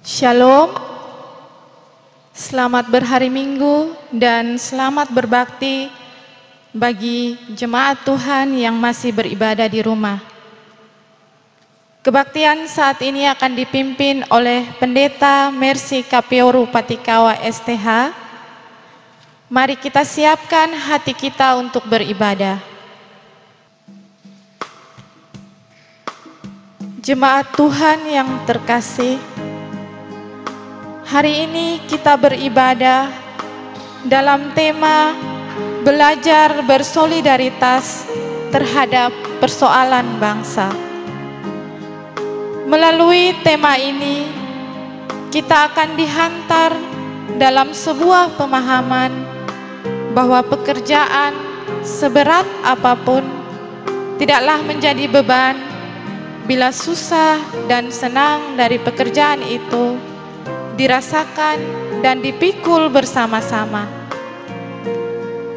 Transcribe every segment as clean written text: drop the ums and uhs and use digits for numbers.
Shalom, selamat berhari Minggu dan selamat berbakti bagi jemaat Tuhan yang masih beribadah di rumah. Kebaktian saat ini akan dipimpin oleh Pendeta Mercy Kapioru Patikawa STH. Mari kita siapkan hati kita untuk beribadah. Jemaat Tuhan yang terkasih, hari ini kita beribadah dalam tema belajar bersolidaritas terhadap persoalan bangsa. Melalui tema ini, kita akan dihantar dalam sebuah pemahaman bahwa pekerjaan seberat apapun tidaklah menjadi beban bila susah dan senang dari pekerjaan itu dirasakan dan dipikul bersama-sama.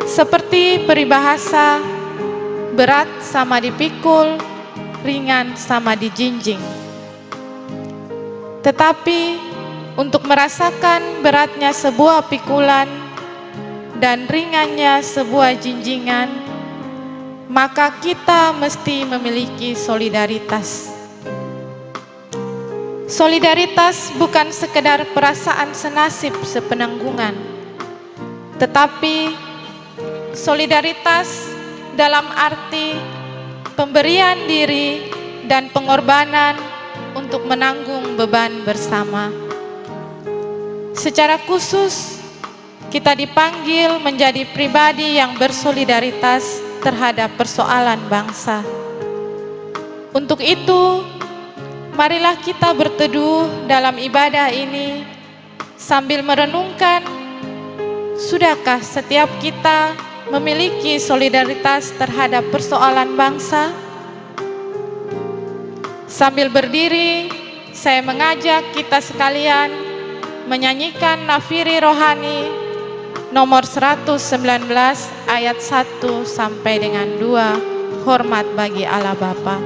Seperti peribahasa, berat sama dipikul, ringan sama dijinjing. Tetapi untuk merasakan beratnya sebuah pikulan dan ringannya sebuah jinjingan, maka kita mesti memiliki solidaritas. Solidaritas bukan sekedar perasaan senasib sepenanggungan, tetapi solidaritas dalam arti pemberian diri dan pengorbanan untuk menanggung beban bersama. Secara khusus, kita dipanggil menjadi pribadi yang bersolidaritas terhadap persoalan bangsa. Untuk itu, marilah kita berteduh dalam ibadah ini sambil merenungkan, sudahkah setiap kita memiliki solidaritas terhadap persoalan bangsa? Sambil berdiri, saya mengajak kita sekalian menyanyikan nafiri rohani nomor 119 ayat 1 sampai dengan 2, hormat bagi Allah Bapa.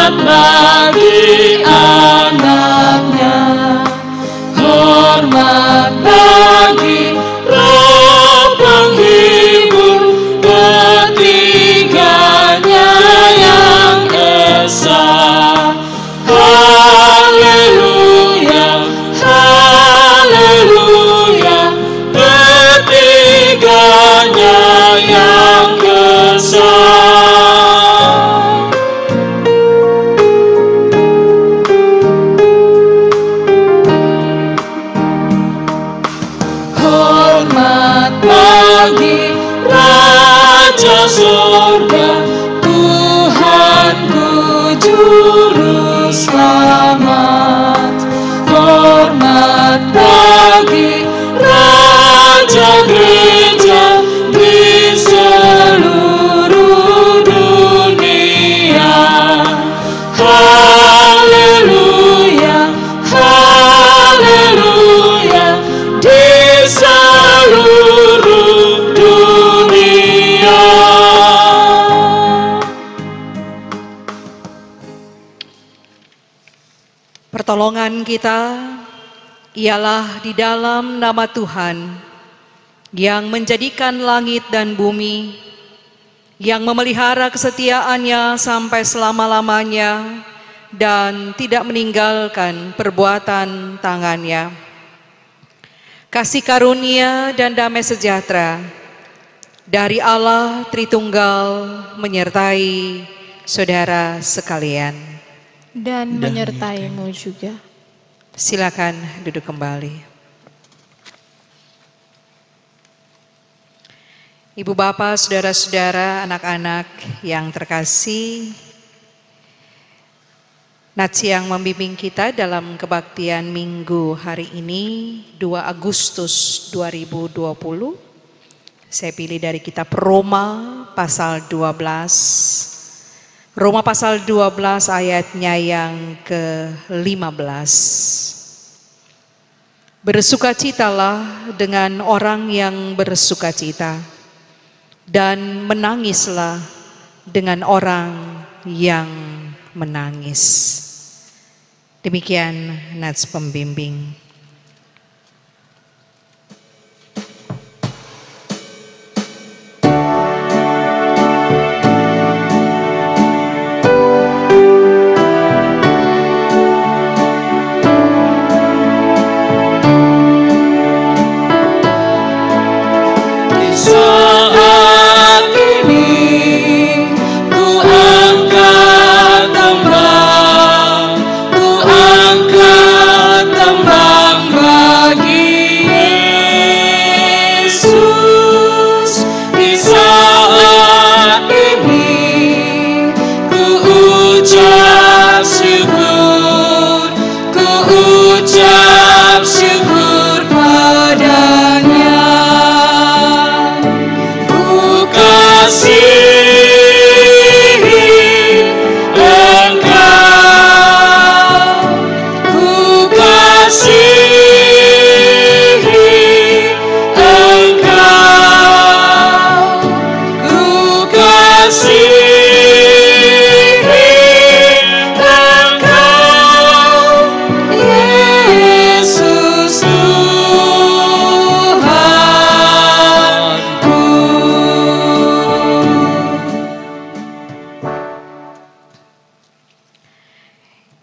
Bagi anaknya, hormat bagi Roh penghibur, ketiganya yang esa. Haleluya, haleluya, ketiganya yang esa. Bagi Raja Sorga, Tuhanku Juru Selamat. Hormat bagi Raja Gereja di seluruh dunia. Haleluya, haleluya, di seluruh dunia. Pertolongan kita ialah di dalam nama Tuhan yang menjadikan langit dan bumi, yang memelihara kesetiaannya sampai selama-lamanya dan tidak meninggalkan perbuatan tangannya. Kasih karunia dan damai sejahtera dari Allah Tritunggal menyertai saudara sekalian. Dan menyertaimu juga. Silakan duduk kembali. Ibu bapak, saudara-saudara, anak-anak yang terkasih, Nats yang membimbing kita dalam kebaktian minggu hari ini 2 Agustus 2020. Saya pilih dari kitab Roma pasal 12. Roma pasal 12 ayatnya yang ke-15. Bersukacitalah dengan orang yang bersukacita, dan menangislah dengan orang yang menangis. Demikian nats pembimbing.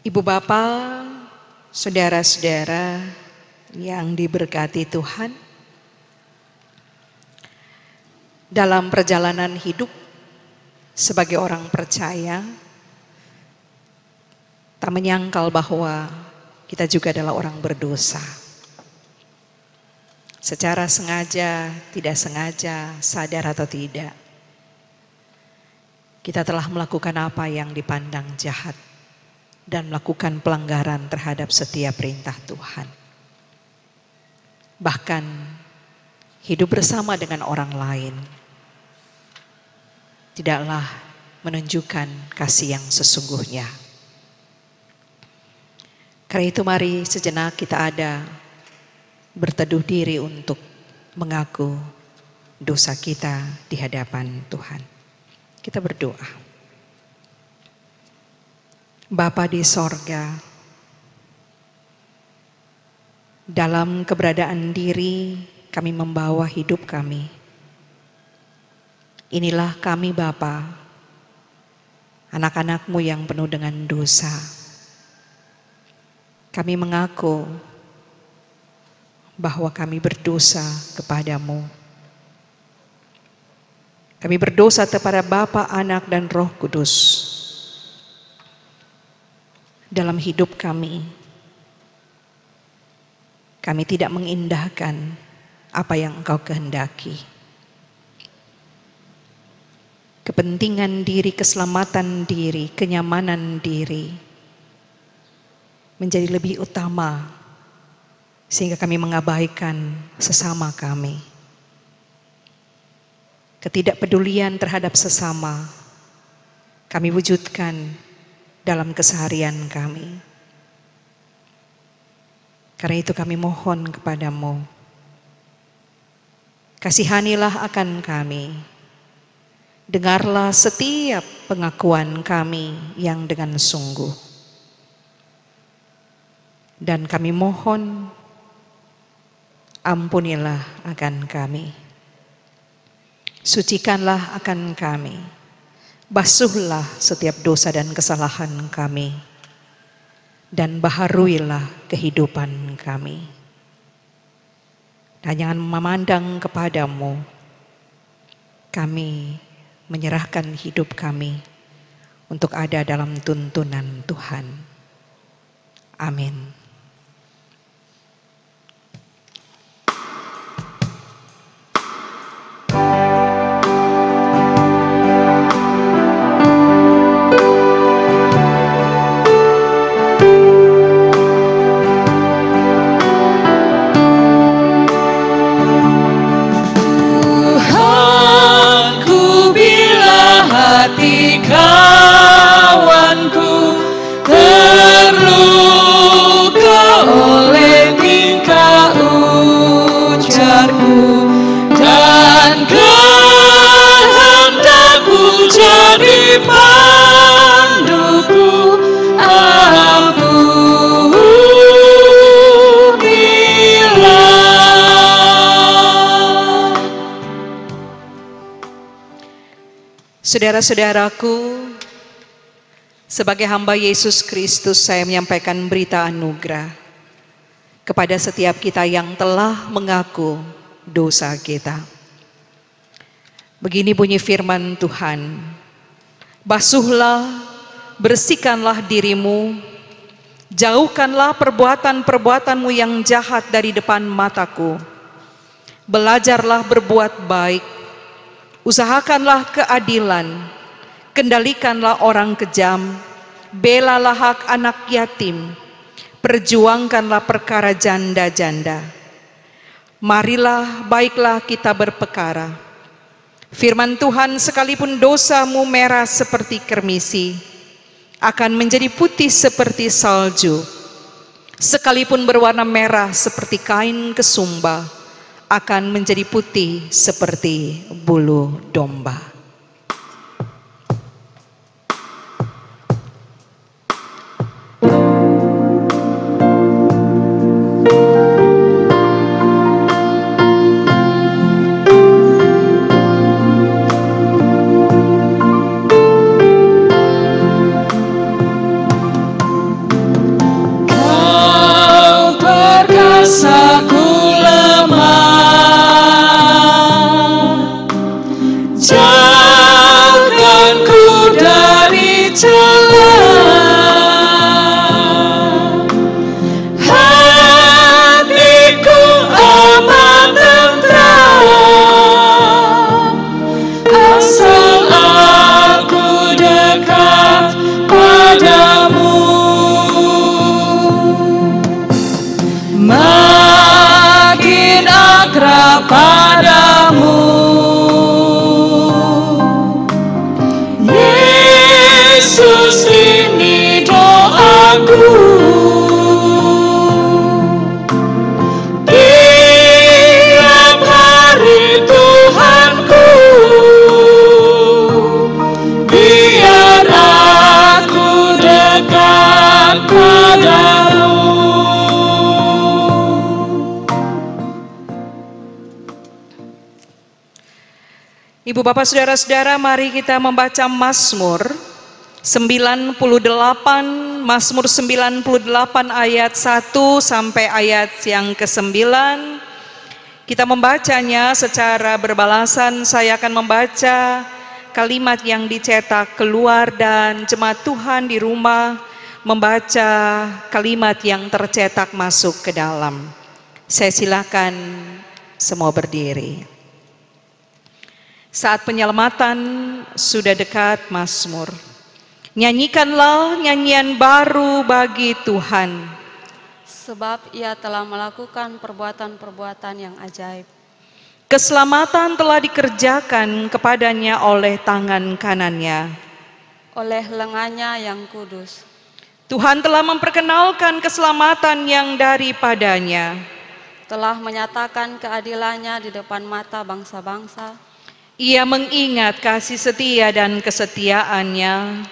Ibu Bapak, saudara-saudara yang diberkati Tuhan, dalam perjalanan hidup sebagai orang percaya, tak menyangkal bahwa kita juga adalah orang berdosa. Secara sengaja, tidak sengaja, sadar atau tidak, kita telah melakukan apa yang dipandang jahat dan melakukan pelanggaran terhadap setiap perintah Tuhan. Bahkan hidup bersama dengan orang lain tidaklah menunjukkan kasih yang sesungguhnya. Karena itu mari sejenak kita ada berteduh diri untuk mengaku dosa kita di hadapan Tuhan. Kita berdoa. Bapa di sorga, dalam keberadaan diri kami membawa hidup kami. Inilah kami Bapa, anak-anak-Mu yang penuh dengan dosa. Kami mengaku bahwa kami berdosa kepadamu. Kami berdosa kepada Bapa, Anak, dan Roh Kudus. Dalam hidup kami tidak mengindahkan apa yang Engkau kehendaki. Kepentingan diri, keselamatan diri, kenyamanan diri menjadi lebih utama, sehingga kami mengabaikan sesama kami. Ketidakpedulian terhadap sesama kami wujudkan dalam keseharian kami. Karena itu kami mohon kepadamu, kasihanilah akan kami. Dengarlah setiap pengakuan kami yang dengan sungguh. Dan kami mohon, ampunilah akan kami. Sucikanlah akan kami. Basuhlah setiap dosa dan kesalahan kami, dan baharuilah kehidupan kami. Dan jangan memandang kepadamu, kami menyerahkan hidup kami untuk ada dalam tuntunan Tuhan. Amin. Saudara-saudaraku, sebagai hamba Yesus Kristus, saya menyampaikan berita anugerah kepada setiap kita yang telah mengaku dosa kita. Begini bunyi firman Tuhan, basuhlah, bersihkanlah dirimu, jauhkanlah perbuatan-perbuatanmu yang jahat dari depan mataku. Belajarlah berbuat baik, usahakanlah keadilan, kendalikanlah orang kejam, belalah hak anak yatim, perjuangkanlah perkara janda-janda. Marilah baiklah kita berpekara. Firman Tuhan, sekalipun dosamu merah seperti kermisi, akan menjadi putih seperti salju. Sekalipun berwarna merah seperti kain kesumba, akan menjadi putih seperti bulu domba. Kau perkasa, ku lemah. Jauhkanku dari celah. Hatiku aman tentram, asal aku dekat padamu. Makin akrab padamu, Yesus, ini doaku. Tiap hari Tuhanku, biar aku dekat padamu. Ibu bapak saudara-saudara, mari kita membaca Mazmur 98, Mazmur 98 ayat 1 sampai ayat yang ke-9. Kita membacanya secara berbalasan. Saya akan membaca kalimat yang dicetak keluar dan jemaat Tuhan di rumah membaca kalimat yang tercetak masuk ke dalam. Saya silakan semua berdiri. Saat penyelamatan sudah dekat, Mazmur. Nyanyikanlah nyanyian baru bagi Tuhan, sebab Ia telah melakukan perbuatan-perbuatan yang ajaib. Keselamatan telah dikerjakan kepadanya oleh tangan kanannya, oleh lengannya yang kudus. Tuhan telah memperkenalkan keselamatan yang daripadanya, telah menyatakan keadilannya di depan mata bangsa-bangsa. Ia mengingat kasih setia dan kesetiaannya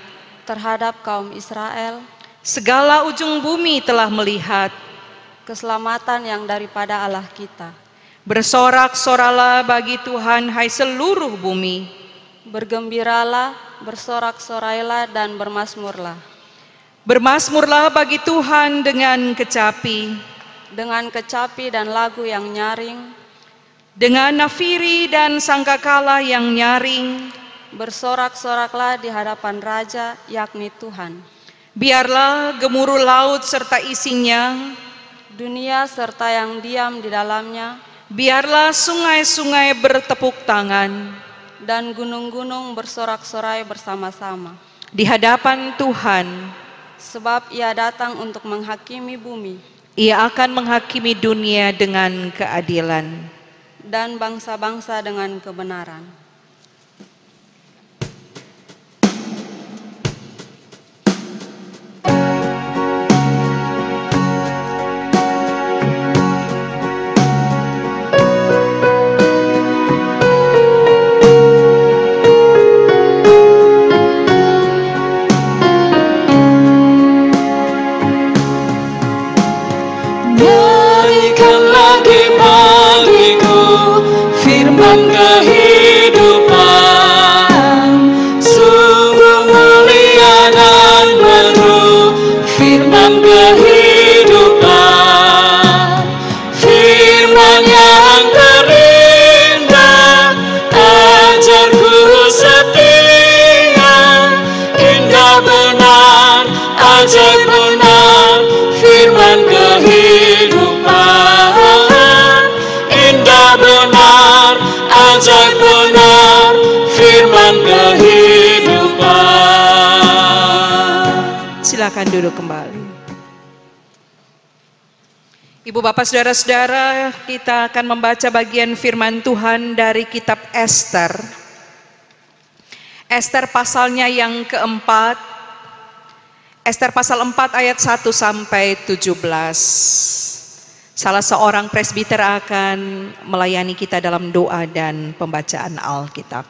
terhadap kaum Israel. Segala ujung bumi telah melihat keselamatan yang daripada Allah kita. Bersorak-soralah bagi Tuhan, hai seluruh bumi. Bergembiralah, bersorak-sorailah dan bermasmurlah. Bermasmurlah bagi Tuhan dengan kecapi, dengan kecapi dan lagu yang nyaring, dengan nafiri dan sangkakala yang nyaring. Bersorak-soraklah di hadapan Raja, yakni Tuhan. Biarlah gemuruh laut serta isinya, dunia serta yang diam di dalamnya. Biarlah sungai-sungai bertepuk tangan, dan gunung-gunung bersorak-sorai bersama-sama di hadapan Tuhan. Sebab Ia datang untuk menghakimi bumi. Ia akan menghakimi dunia dengan keadilan, dan bangsa-bangsa dengan kebenaran. Nyanyikan lagi bagiku firman kehidupan, silakan duduk kembali. Ibu bapak saudara-saudara, kita akan membaca bagian firman Tuhan dari kitab Ester. Ester pasalnya yang keempat, Ester pasal 4 ayat 1 sampai 17. Salah seorang presbiter akan melayani kita dalam doa dan pembacaan Alkitab.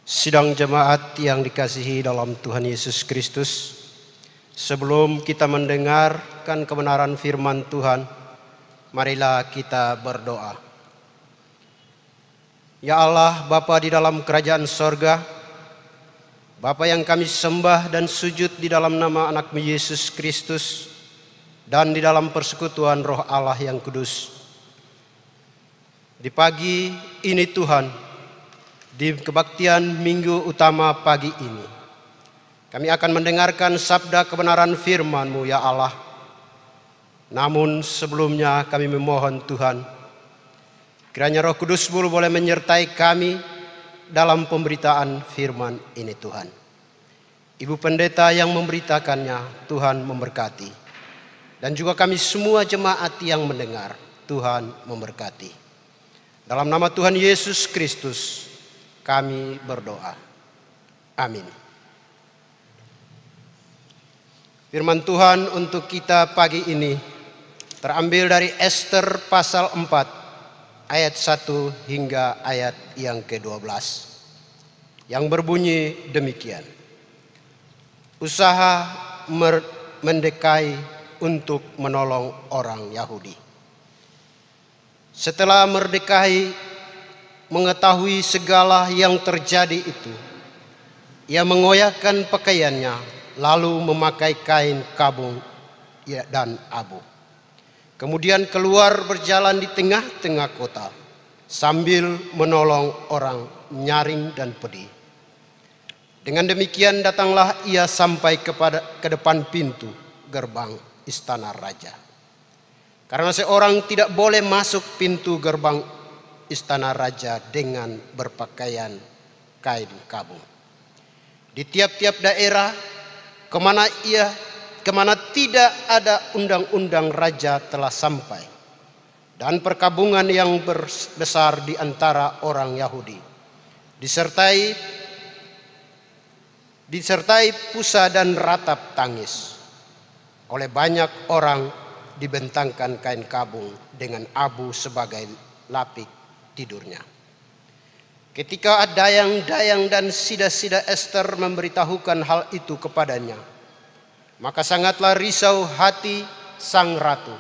Sidang jemaat yang dikasihi dalam Tuhan Yesus Kristus, sebelum kita mendengarkan kebenaran firman Tuhan, marilah kita berdoa. Ya Allah, Bapa di dalam kerajaan sorga, Bapa yang kami sembah dan sujud di dalam nama anak-Mu Yesus Kristus dan di dalam persekutuan Roh Allah yang kudus. Di pagi ini Tuhan, di kebaktian minggu utama pagi ini, kami akan mendengarkan sabda kebenaran firman-Mu ya Allah. Namun sebelumnya kami memohon Tuhan, kiranya Roh Kudus-Mu boleh menyertai kami dalam pemberitaan firman ini Tuhan. Ibu pendeta yang memberitakannya, Tuhan memberkati. Dan juga kami semua jemaat yang mendengar, Tuhan memberkati. Dalam nama Tuhan Yesus Kristus kami berdoa. Amin. Firman Tuhan untuk kita pagi ini terambil dari Ester pasal 4 ayat 1 hingga ayat yang ke-12 yang berbunyi demikian. Usaha Mordekai untuk menolong orang Yahudi. Setelah Mordekai mengetahui segala yang terjadi itu, ia mengoyakkan pakaiannya, lalu memakai kain kabung dan abu. Kemudian keluar berjalan di tengah-tengah kota sambil menolong orang nyaring dan pedih. Dengan demikian datanglah ia sampai ke depan pintu gerbang istana raja. Karena seorang tidak boleh masuk pintu gerbang istana raja dengan berpakaian kain kabung. Di tiap-tiap daerah kemana tidak ada undang-undang raja telah sampai, dan perkabungan yang besar di antara orang Yahudi, disertai pusa dan ratap tangis. Oleh banyak orang dibentangkan kain kabung dengan abu sebagai lapik tidurnya. Ketika dayang-dayang dan sida-sida Ester memberitahukan hal itu kepadanya, maka sangatlah risau hati sang ratu.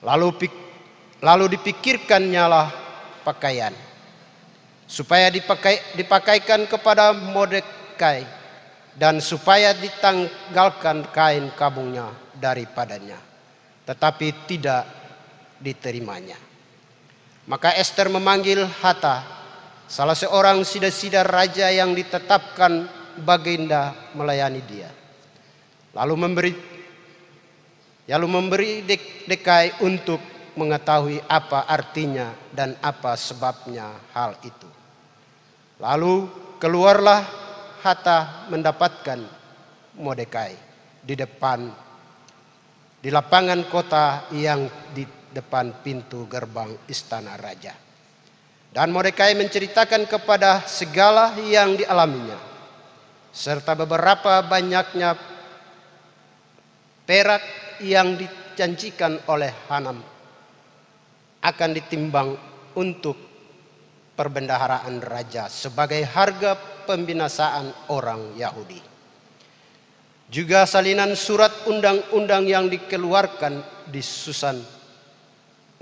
Lalu dipikirkannya lah pakaian, supaya dipakaikan kepada Mordekai, dan supaya ditanggalkan kain kabungnya daripadanya. Tetapi tidak diterimanya. Maka Ester memanggil Hata, salah seorang sida-sida raja yang ditetapkan Baginda melayani dia. Lalu memberi Mordekai untuk mengetahui apa artinya dan apa sebabnya hal itu. Lalu keluarlah Hata mendapatkan Mordekai di lapangan kota yang di depan pintu gerbang istana raja. Dan Mordekai menceritakan kepada segala yang dialaminya, serta beberapa banyaknya perak yang dijanjikan oleh Hanam akan ditimbang untuk perbendaharaan raja sebagai harga pembinasaan orang Yahudi. Juga salinan surat undang-undang yang dikeluarkan di Susan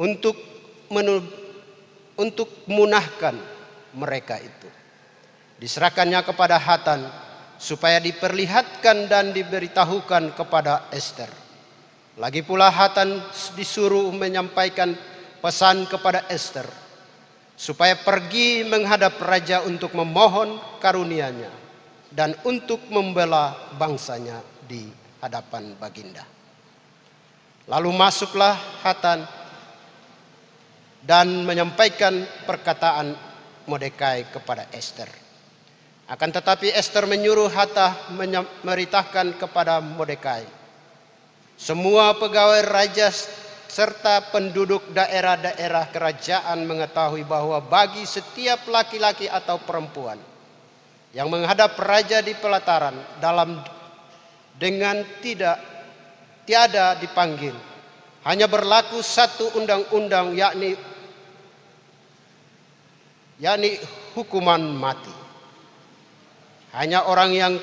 untuk munahkan mereka itu diserahkannya kepada Hatan supaya diperlihatkan dan diberitahukan kepada Ester. Lagi pula Hatan disuruh menyampaikan pesan kepada Ester supaya pergi menghadap raja untuk memohon karunia-Nya dan untuk membela bangsanya di hadapan Baginda. Lalu masuklah Hatan dan menyampaikan perkataan Mordekai kepada Ester. Akan tetapi Ester menyuruh Hatach memerintahkan kepada Mordekai, semua pegawai raja serta penduduk daerah-daerah kerajaan mengetahui bahwa bagi setiap laki-laki atau perempuan yang menghadap raja di pelataran dengan tiada dipanggil, hanya berlaku satu undang-undang, yakni hukuman mati. Hanya orang yang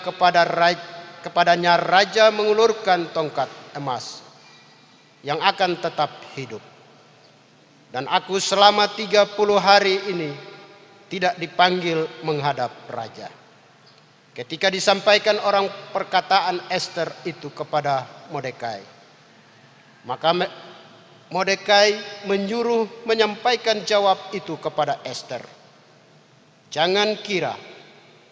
kepadanya raja mengulurkan tongkat emas yang akan tetap hidup. Dan aku selama 30 hari ini tidak dipanggil menghadap raja. Ketika disampaikan orang perkataan Ester itu kepada Mordekai, maka Mordekai menyuruh menyampaikan jawab itu kepada Ester. Jangan kira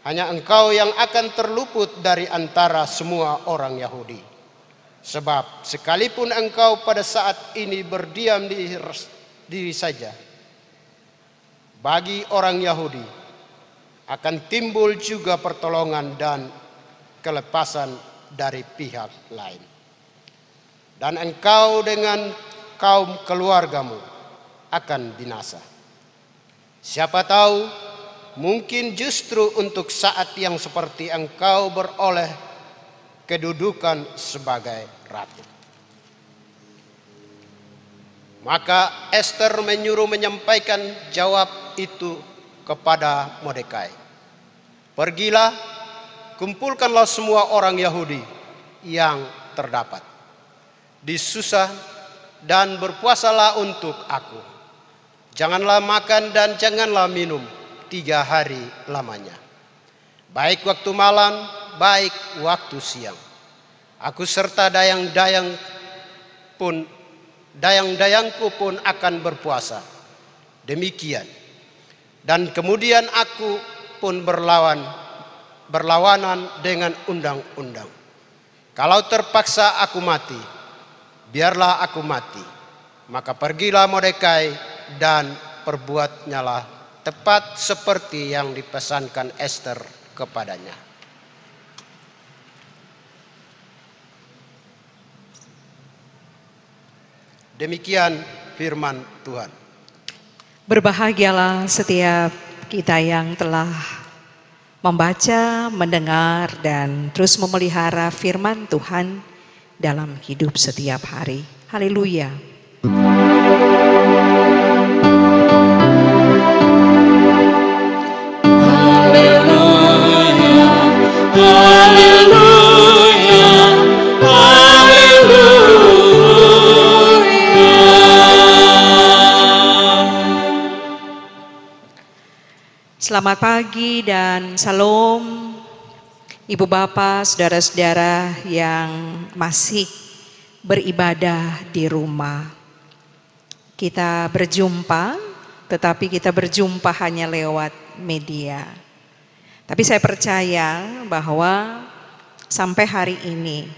hanya engkau yang akan terluput dari antara semua orang Yahudi. Sebab sekalipun engkau pada saat ini berdiam diri saja, bagi orang Yahudi akan timbul juga pertolongan dan kelepasan dari pihak lain. Dan engkau dengan kaum keluargamu akan binasa. Siapa tahu, mungkin justru untuk saat yang seperti engkau beroleh kedudukan sebagai ratu. Maka Ester menyuruh menyampaikan jawab itu kepada Mordekai. Pergilah, kumpulkanlah semua orang Yahudi yang terdapat di Susa dan berpuasalah untuk aku. Janganlah makan dan janganlah minum 3 hari lamanya, baik waktu malam, baik waktu siang. Aku serta dayang-dayangku pun akan berpuasa. Demikian. Dan kemudian aku pun berlawanan dengan undang-undang. Kalau terpaksa aku mati, biarlah aku mati. Maka pergilah Mordekai dan perbuatnyalah tepat seperti yang dipesankan Ester kepadanya. Demikian firman Tuhan. Berbahagialah setiap kita yang telah membaca, mendengar, dan terus memelihara firman Tuhan dalam hidup setiap hari. Haleluya. Selamat pagi dan salam Ibu Bapak, saudara-saudara yang masih beribadah di rumah. Kita berjumpa, tetapi kita berjumpa hanya lewat media. Tapi saya percaya bahwa sampai hari ini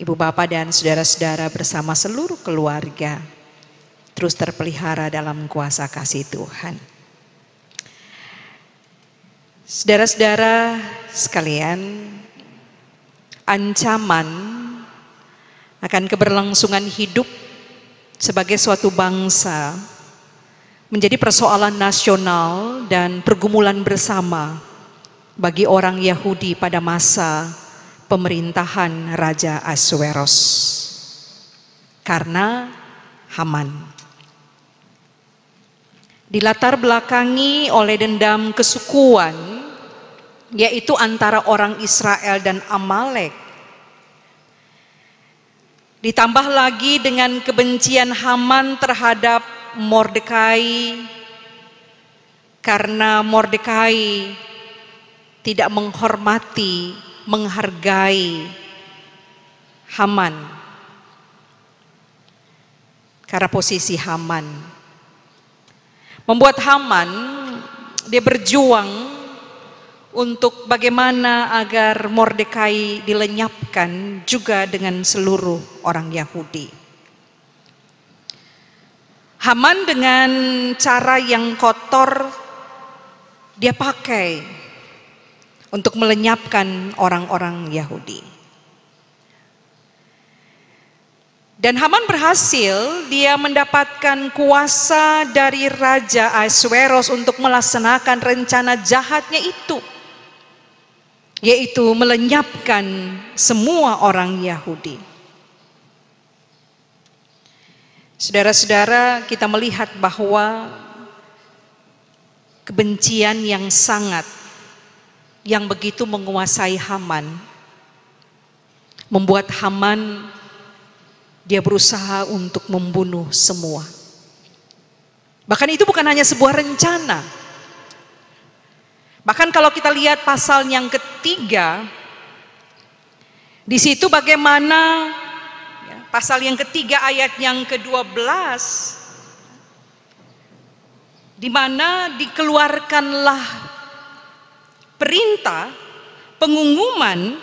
Ibu Bapak dan saudara-saudara bersama seluruh keluarga terus terpelihara dalam kuasa kasih Tuhan. Saudara-saudara sekalian, ancaman akan keberlangsungan hidup sebagai suatu bangsa menjadi persoalan nasional dan pergumulan bersama bagi orang Yahudi pada masa pemerintahan Raja Ahasweros karena Haman. Dilatar belakangi oleh dendam kesukuan, yaitu antara orang Israel dan Amalek. Ditambah lagi dengan kebencian Haman terhadap Mordekai, karena Mordekai tidak menghormati, menghargai Haman. Karena posisi Haman membuat Haman, dia berjuang untuk bagaimana agar Mordekai dilenyapkan juga dengan seluruh orang Yahudi. Haman dengan cara yang kotor dia pakai untuk melenyapkan orang-orang Yahudi. Dan Haman berhasil, dia mendapatkan kuasa dari Raja Ahasweros untuk melaksanakan rencana jahatnya itu, yaitu melenyapkan semua orang Yahudi. Saudara-saudara, kita melihat bahwa kebencian yang begitu menguasai Haman, membuat Haman dia berusaha untuk membunuh semua. Bahkan itu bukan hanya sebuah rencana. Bahkan kalau kita lihat pasal yang ketiga, di situ bagaimana pasal yang ketiga ayat yang ke-12, di mana dikeluarkanlah perintah pengumuman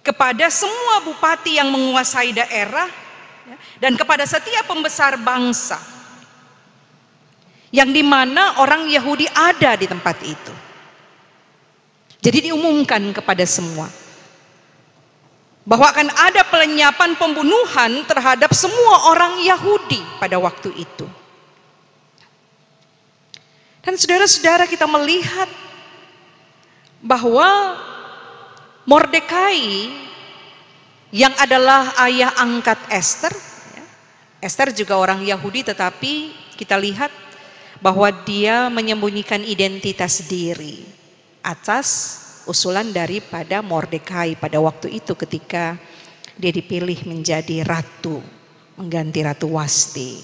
kepada semua bupati yang menguasai daerah dan kepada setiap pembesar bangsa, yang dimana orang Yahudi ada di tempat itu. Jadi diumumkan kepada semua bahwa akan ada pelenyapan pembunuhan terhadap semua orang Yahudi pada waktu itu. Dan saudara-saudara, kita melihat bahwa Mordekai yang adalah ayah angkat Esther, Esther juga orang Yahudi, tetapi kita lihat bahwa dia menyembunyikan identitas diri atas usulan daripada Mordekai pada waktu itu ketika dia dipilih menjadi ratu, mengganti Ratu Wasti.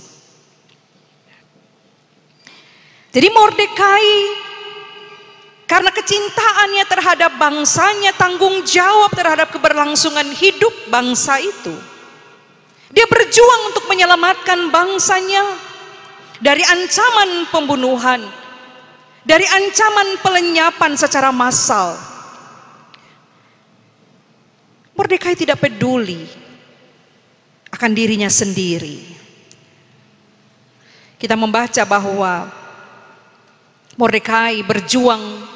Jadi Mordekai karena kecintaannya terhadap bangsanya, tanggung jawab terhadap keberlangsungan hidup bangsa itu, dia berjuang untuk menyelamatkan bangsanya dari ancaman pembunuhan, dari ancaman pelenyapan secara massal. Mordekai tidak peduli akan dirinya sendiri. Kita membaca bahwa Mordekai berjuang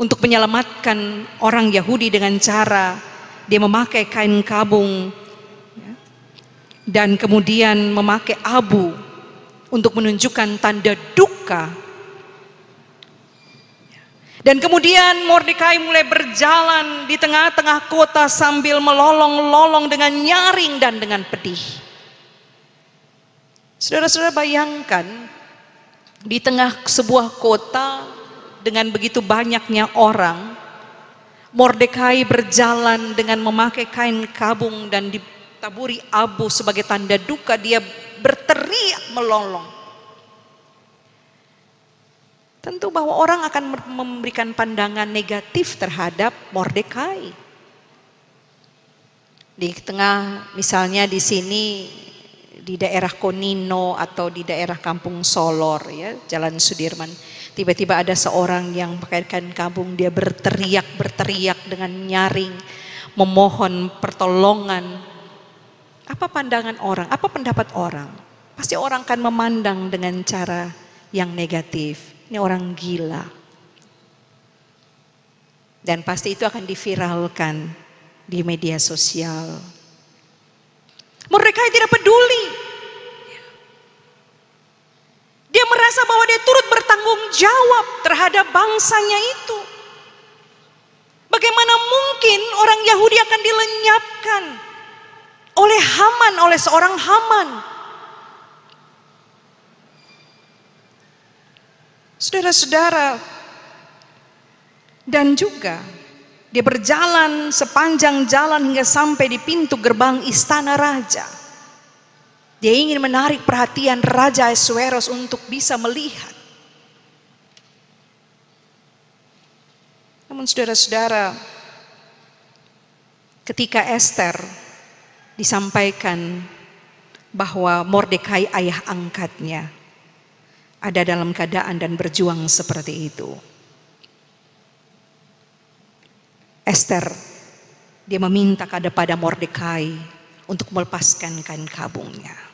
untuk menyelamatkan orang Yahudi dengan cara dia memakai kain kabung dan kemudian memakai abu untuk menunjukkan tanda duka. Dan kemudian Mordekai mulai berjalan di tengah-tengah kota sambil melolong-lolong dengan nyaring dan dengan pedih. Saudara-saudara, bayangkan di tengah sebuah kota dengan begitu banyaknya orang, Mordekai berjalan dengan memakai kain kabung dan ditaburi abu sebagai tanda duka. Dia berteriak melolong. Tentu bahwa orang akan memberikan pandangan negatif terhadap Mordekai. Di tengah, misalnya di sini di daerah Konino atau di daerah Kampung Solor, ya, Jalan Sudirman, tiba-tiba ada seorang yang pakai kain kabung, dia berteriak dengan nyaring, memohon pertolongan. Apa pandangan orang? Apa pendapat orang? Pasti orang akan memandang dengan cara yang negatif. Ini orang gila. Dan pasti itu akan diviralkan di media sosial. Mordekai tidak peduli. Dia merasa bahwa dia turut bertanggung jawab terhadap bangsanya itu. Bagaimana mungkin orang Yahudi akan dilenyapkan oleh Haman, oleh seorang Haman? Saudara-saudara, dan juga dia berjalan sepanjang jalan hingga sampai di pintu gerbang istana raja. Dia ingin menarik perhatian Raja Ahasweros untuk bisa melihat. Namun saudara-saudara, ketika Esther disampaikan bahwa Mordekai ayah angkatnya ada dalam keadaan dan berjuang seperti itu, Esther dia meminta kepada Mordekai untuk melepaskan kain kabungnya.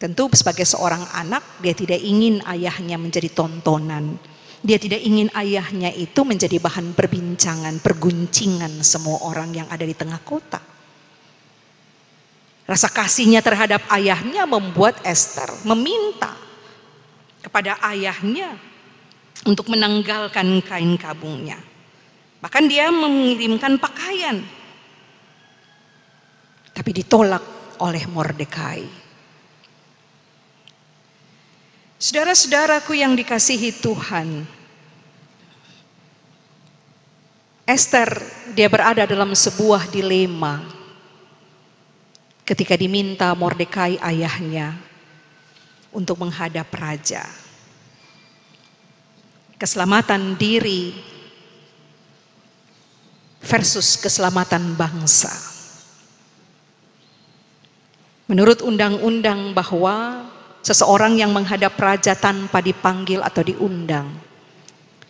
Tentu sebagai seorang anak dia tidak ingin ayahnya menjadi tontonan, Dia tidak ingin ayahnya itu menjadi bahan perbincangan, perguncingan semua orang yang ada di tengah kota. Rasa kasihnya terhadap ayahnya membuat Ester meminta kepada ayahnya untuk menanggalkan kain kabungnya. Bahkan dia mengirimkan pakaian. Tapi ditolak oleh Mordekai. Saudara-saudaraku yang dikasihi Tuhan, Ester dia berada dalam sebuah dilema ketika diminta Mordekai ayahnya untuk menghadap raja. Keselamatan diri versus keselamatan bangsa. Menurut undang-undang bahwa seseorang yang menghadap raja tanpa dipanggil atau diundang,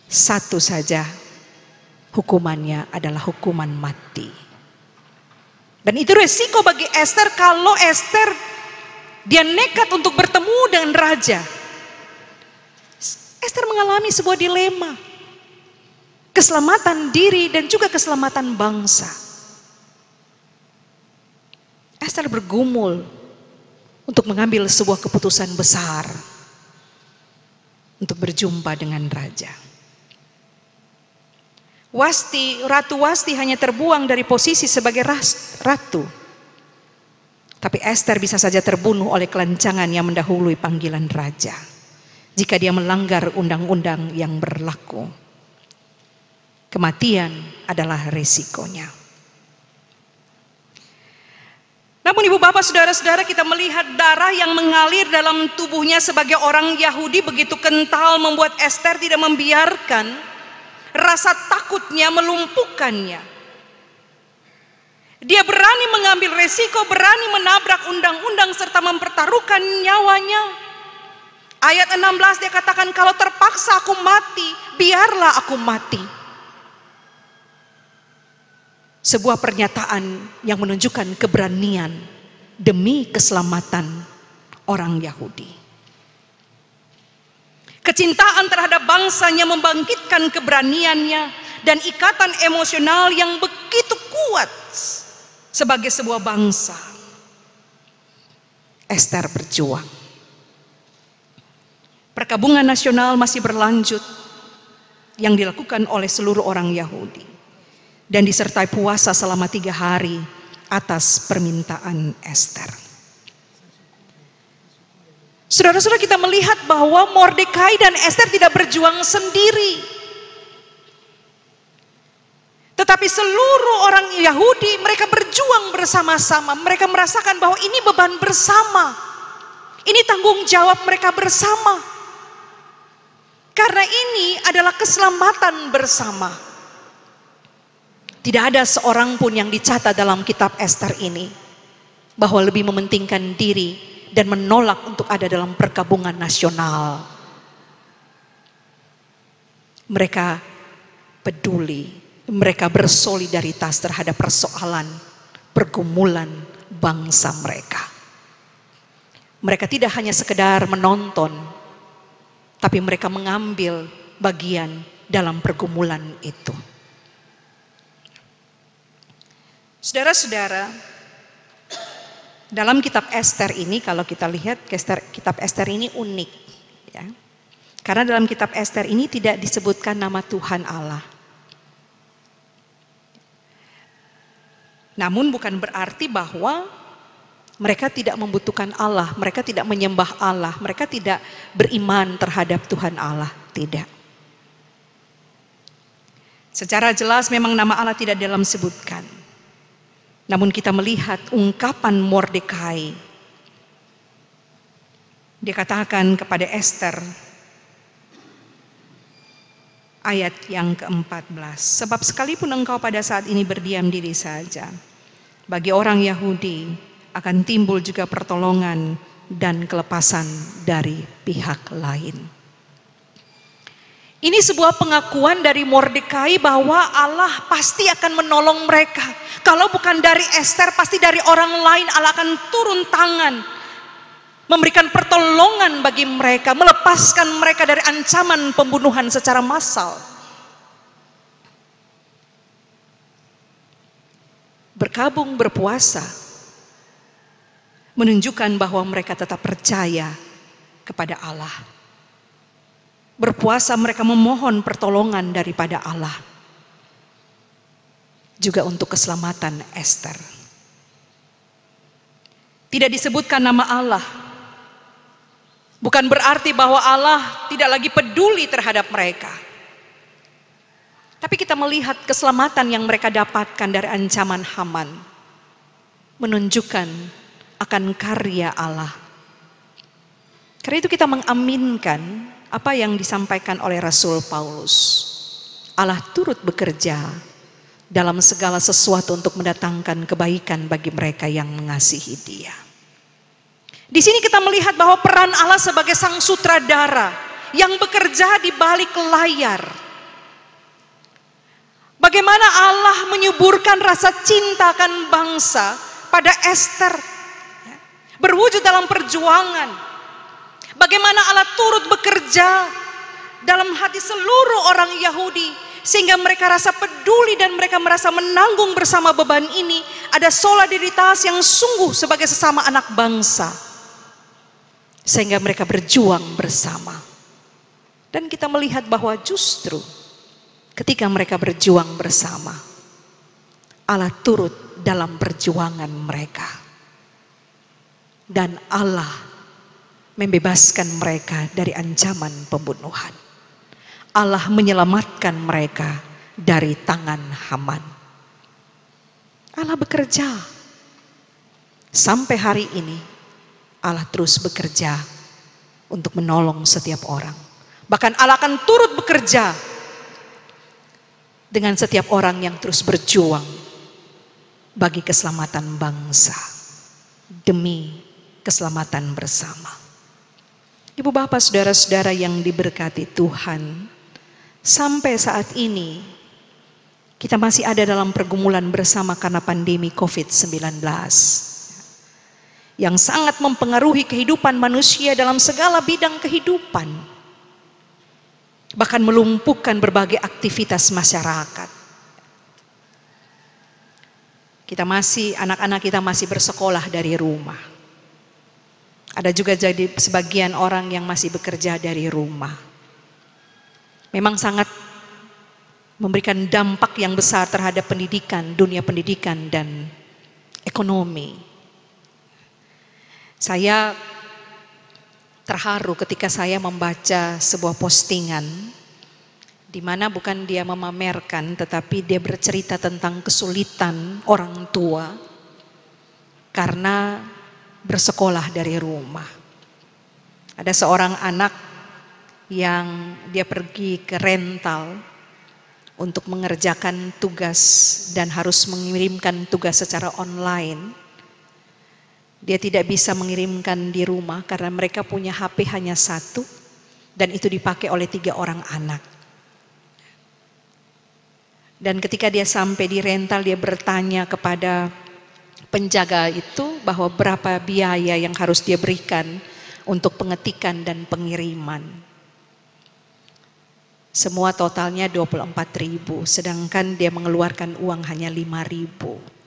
satu saja hukumannya adalah hukuman mati. Dan itu resiko bagi Ester kalau Ester dia nekat untuk bertemu dengan raja. Ester mengalami sebuah dilema. Keselamatan diri dan juga keselamatan bangsa. Ester bergumul untuk mengambil sebuah keputusan besar untuk berjumpa dengan raja. Ratu Wasti hanya terbuang dari posisi sebagai ratu. Tapi Ester bisa saja terbunuh oleh kelancangan yang mendahului panggilan raja jika dia melanggar undang-undang yang berlaku. Kematian adalah resikonya. Namun ibu bapak saudara-saudara, kita melihat darah yang mengalir dalam tubuhnya sebagai orang Yahudi begitu kental membuat Ester tidak membiarkan rasa takutnya melumpuhkannya. Dia berani mengambil resiko, berani menabrak undang-undang serta mempertaruhkan nyawanya. Ayat 16 dia katakan, kalau terpaksa aku mati, biarlah aku mati. Sebuah pernyataan yang menunjukkan keberanian demi keselamatan orang Yahudi. Kecintaan terhadap bangsanya membangkitkan keberaniannya dan ikatan emosional yang begitu kuat sebagai sebuah bangsa. Ester berjuang. Perkabungan nasional masih berlanjut yang dilakukan oleh seluruh orang Yahudi dan disertai puasa selama 3 hari atas permintaan Ester. Saudara-saudara, kita melihat bahwa Mordekai dan Ester tidak berjuang sendiri. Tetapi seluruh orang Yahudi mereka berjuang bersama-sama. Mereka merasakan bahwa ini beban bersama. Ini tanggung jawab mereka bersama. Karena ini adalah keselamatan bersama. Tidak ada seorang pun yang dicatat dalam kitab Ester ini bahwa lebih mementingkan diri dan menolak untuk ada dalam perkabungan nasional. Mereka peduli, mereka bersolidaritas terhadap persoalan pergumulan bangsa mereka. Mereka tidak hanya sekedar menonton, tapi mereka mengambil bagian dalam pergumulan itu. Saudara-saudara, dalam kitab Ester ini, kalau kita lihat kitab Ester ini unik, ya. Karena dalam kitab Ester ini tidak disebutkan nama Tuhan Allah. Namun bukan berarti bahwa mereka tidak membutuhkan Allah, mereka tidak menyembah Allah, mereka tidak beriman terhadap Tuhan Allah, tidak. Secara jelas memang nama Allah tidak dalam sebutkan. Namun kita melihat ungkapan Mordekai. Dia katakan kepada Ester, ayat yang ke-14, sebab sekalipun engkau pada saat ini berdiam diri saja, bagi orang Yahudi akan timbul juga pertolongan dan kelepasan dari pihak lain. Ini sebuah pengakuan dari Mordekai bahwa Allah pasti akan menolong mereka. Kalau bukan dari Ester, pasti dari orang lain Allah akan turun tangan memberikan pertolongan bagi mereka, melepaskan mereka dari ancaman pembunuhan secara massal. Berkabung berpuasa menunjukkan bahwa mereka tetap percaya kepada Allah. Berpuasa mereka memohon pertolongan daripada Allah. Juga untuk keselamatan Ester. Tidak disebutkan nama Allah. Bukan berarti bahwa Allah tidak lagi peduli terhadap mereka. Tapi kita melihat keselamatan yang mereka dapatkan dari ancaman Haman. Menunjukkan akan karya Allah. Karena itu kita mengaminkan apa yang disampaikan oleh Rasul Paulus. Allah turut bekerja dalam segala sesuatu untuk mendatangkan kebaikan bagi mereka yang mengasihi Dia. Di sini kita melihat bahwa peran Allah sebagai sang sutradara yang bekerja di balik layar. Bagaimana Allah menyuburkan rasa cinta akan bangsa pada Ester, berwujud dalam perjuangan. Bagaimana Allah turut bekerja dalam hati seluruh orang Yahudi, sehingga mereka rasa peduli dan mereka merasa menanggung bersama beban ini. Ada solidaritas yang sungguh sebagai sesama anak bangsa, sehingga mereka berjuang bersama. Dan kita melihat bahwa justru ketika mereka berjuang bersama, Allah turut dalam perjuangan mereka. Dan Allah membebaskan mereka dari ancaman pembunuhan. Allah menyelamatkan mereka dari tangan Haman. Allah bekerja. Sampai hari ini Allah terus bekerja untuk menolong setiap orang. Bahkan Allah akan turut bekerja dengan setiap orang yang terus berjuang bagi keselamatan bangsa, demi keselamatan bersama. Ibu bapak saudara-saudara yang diberkati Tuhan, sampai saat ini kita masih ada dalam pergumulan bersama karena pandemi COVID-19 yang sangat mempengaruhi kehidupan manusia dalam segala bidang kehidupan, bahkan melumpuhkan berbagai aktivitas masyarakat. Anak-anak kita masih bersekolah dari rumah. Ada juga jadi sebagian orang yang masih bekerja dari rumah. Memang sangat memberikan dampak yang besar terhadap pendidikan, dunia pendidikan dan ekonomi. Saya terharu ketika saya membaca sebuah postingan di mana bukan dia memamerkan, tetapi dia bercerita tentang kesulitan orang tua karena bersekolah dari rumah. Ada seorang anak yang dia pergi ke rental untuk mengerjakan tugas dan harus mengirimkan tugas secara online. Dia tidak bisa mengirimkan di rumah karena mereka punya HP hanya satu dan itu dipakai oleh 3 orang anak. Dan ketika dia sampai di rental, dia bertanya kepada penjaga itu bahwa berapa biaya yang harus dia berikan untuk pengetikan dan pengiriman. Semua totalnya 24.000, sedangkan dia mengeluarkan uang hanya 5.000.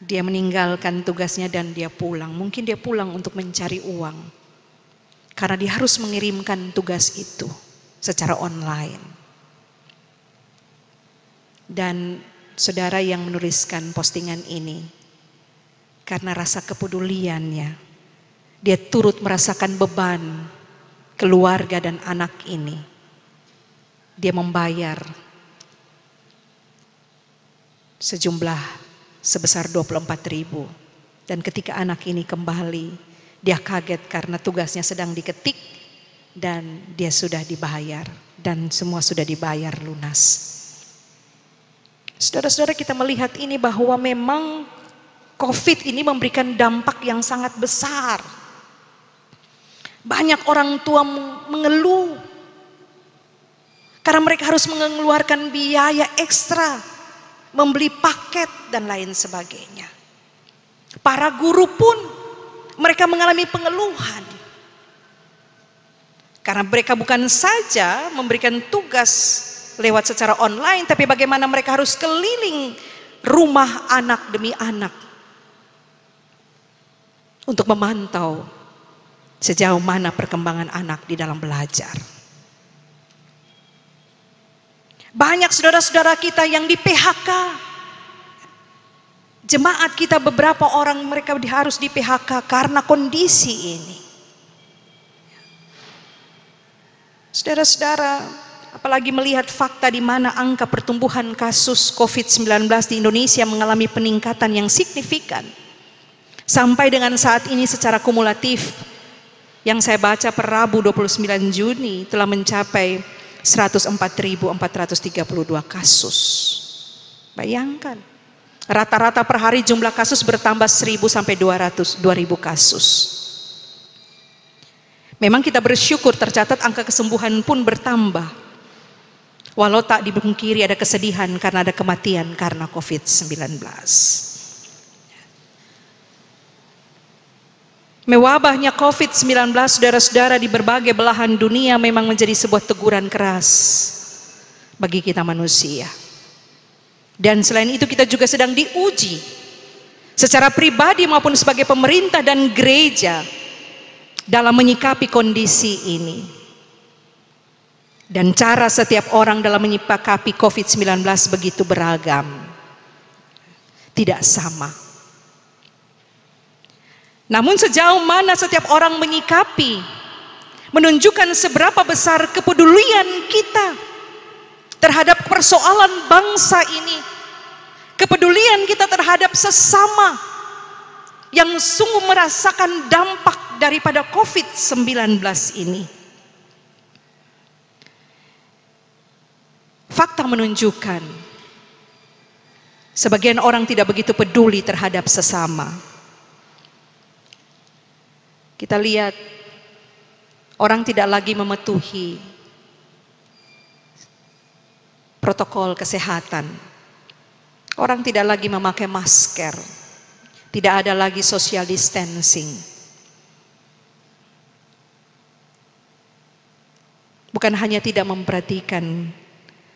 Dia meninggalkan tugasnya dan dia pulang. Mungkin dia pulang untuk mencari uang, karena dia harus mengirimkan tugas itu secara online. Dan saudara yang menuliskan postingan ini, karena rasa kepeduliannya, dia turut merasakan beban keluarga dan anak ini. Dia membayar sejumlah sebesar 24.000. Dan ketika anak ini kembali, dia kaget karena tugasnya sedang diketik dan dia sudah dibayar. Dan semua sudah dibayar lunas. Saudara-saudara, kita melihat ini bahwa memang COVID ini memberikan dampak yang sangat besar. Banyak orang tua mengeluh karena mereka harus mengeluarkan biaya ekstra, membeli paket dan lain sebagainya. Para guru pun mereka mengalami pengeluhan. Karena mereka bukan saja memberikan tugas lewat secara online, tapi bagaimana mereka harus keliling rumah anak demi anak untuk memantau sejauh mana perkembangan anak di dalam belajar. Banyak saudara-saudara kita yang di PHK. Jemaat kita beberapa orang mereka harus di PHK karena kondisi ini. Saudara-saudara, apalagi melihat fakta di mana angka pertumbuhan kasus COVID-19 di Indonesia mengalami peningkatan yang signifikan. Sampai dengan saat ini secara kumulatif yang saya baca per Rabu 29 Juni telah mencapai 104.432 kasus. Bayangkan, rata-rata per hari jumlah kasus bertambah 1.000 sampai 200, 2.000 kasus. Memang kita bersyukur tercatat angka kesembuhan pun bertambah. Walau tak dipungkiri ada kesedihan karena ada kematian karena COVID-19. Mewabahnya COVID-19, saudara-saudara, di berbagai belahan dunia memang menjadi sebuah teguran keras bagi kita manusia. Dan selain itu kita juga sedang diuji secara pribadi maupun sebagai pemerintah dan gereja dalam menyikapi kondisi ini. Dan cara setiap orang dalam menyikapi COVID-19 begitu beragam, tidak sama. Namun sejauh mana setiap orang menyikapi menunjukkan seberapa besar kepedulian kita terhadap persoalan bangsa ini, kepedulian kita terhadap sesama yang sungguh merasakan dampak daripada COVID-19 ini. Fakta menunjukkan sebagian orang tidak begitu peduli terhadap sesama. Kita lihat orang tidak lagi mematuhi protokol kesehatan. Orang tidak lagi memakai masker. Tidak ada lagi social distancing. Bukan hanya tidak memperhatikan,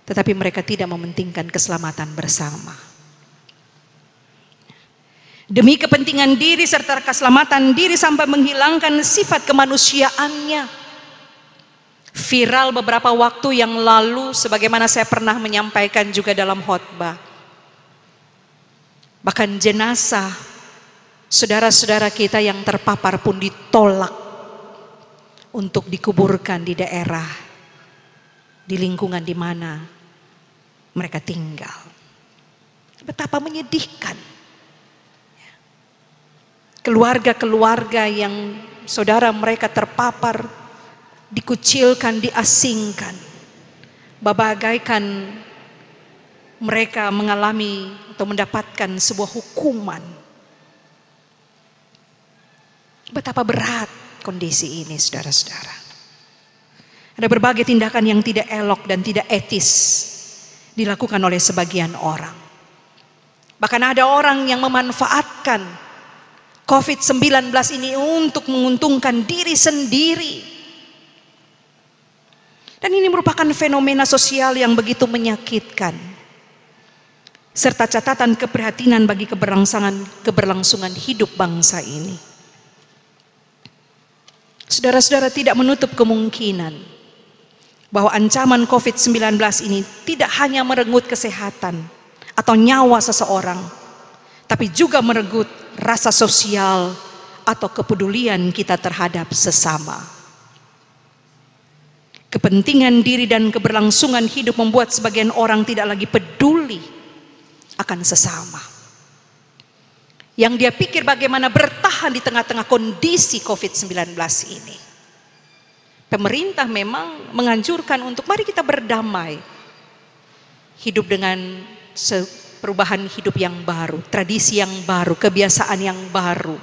tetapi mereka tidak mementingkan keselamatan bersama. Demi kepentingan diri serta keselamatan diri sampai menghilangkan sifat kemanusiaannya. Viral beberapa waktu yang lalu sebagaimana saya pernah menyampaikan juga dalam khotbah. Bahkan jenazah saudara-saudara kita yang terpapar pun ditolak untuk dikuburkan di daerah, di lingkungan di mana mereka tinggal. Betapa menyedihkan. Keluarga-keluarga yang saudara mereka terpapar, dikucilkan, diasingkan. Bagaikan mereka mengalami atau mendapatkan sebuah hukuman. Betapa berat kondisi ini, saudara-saudara. Ada berbagai tindakan yang tidak elok dan tidak etis dilakukan oleh sebagian orang. Bahkan ada orang yang memanfaatkan COVID-19 ini untuk menguntungkan diri sendiri. Dan ini merupakan fenomena sosial yang begitu menyakitkan. Serta catatan keprihatinan bagi keberlangsungan hidup bangsa ini. Saudara-saudara, tidak menutup kemungkinan bahwa ancaman COVID-19 ini tidak hanya merenggut kesehatan atau nyawa seseorang, tapi juga merenggut rasa sosial atau kepedulian kita terhadap sesama. Kepentingan diri dan keberlangsungan hidup membuat sebagian orang tidak lagi peduli akan sesama. Yang dia pikir bagaimana bertahan di tengah-tengah kondisi COVID-19 ini. Pemerintah memang menganjurkan untuk mari kita berdamai. Hidup dengan perubahan hidup yang baru, tradisi yang baru, kebiasaan yang baru.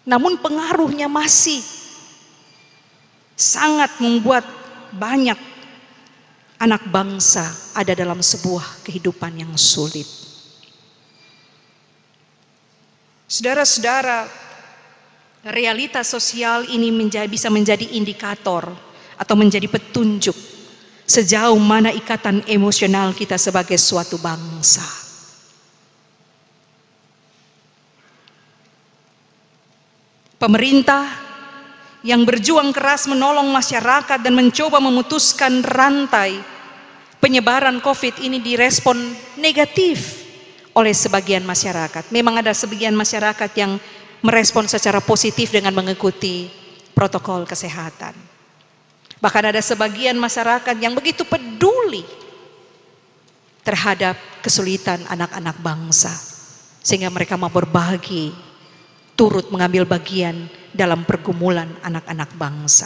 Namun pengaruhnya masih sangat membuat banyak anak bangsa ada dalam sebuah kehidupan yang sulit. Saudara-saudara, realitas sosial ini bisa menjadi indikator atau menjadi petunjuk sejauh mana ikatan emosional kita sebagai suatu bangsa. Pemerintah yang berjuang keras menolong masyarakat dan mencoba memutuskan rantai penyebaran COVID ini direspon negatif oleh sebagian masyarakat. Memang ada sebagian masyarakat yang merespon secara positif dengan mengikuti protokol kesehatan. Bahkan ada sebagian masyarakat yang begitu peduli terhadap kesulitan anak-anak bangsa, sehingga mereka mau berbagi, turut mengambil bagian dalam pergumulan anak-anak bangsa.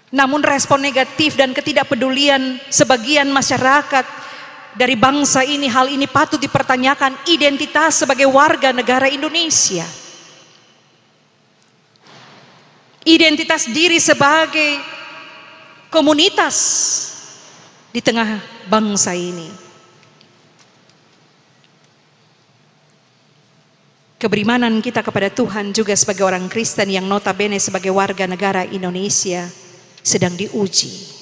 Namun respon negatif dan ketidakpedulian sebagian masyarakat dari bangsa ini, hal ini patut dipertanyakan identitas sebagai warga negara Indonesia. Identitas diri sebagai komunitas di tengah bangsa ini. Keberimanan kita kepada Tuhan juga sebagai orang Kristen yang notabene sebagai warga negara Indonesia sedang diuji.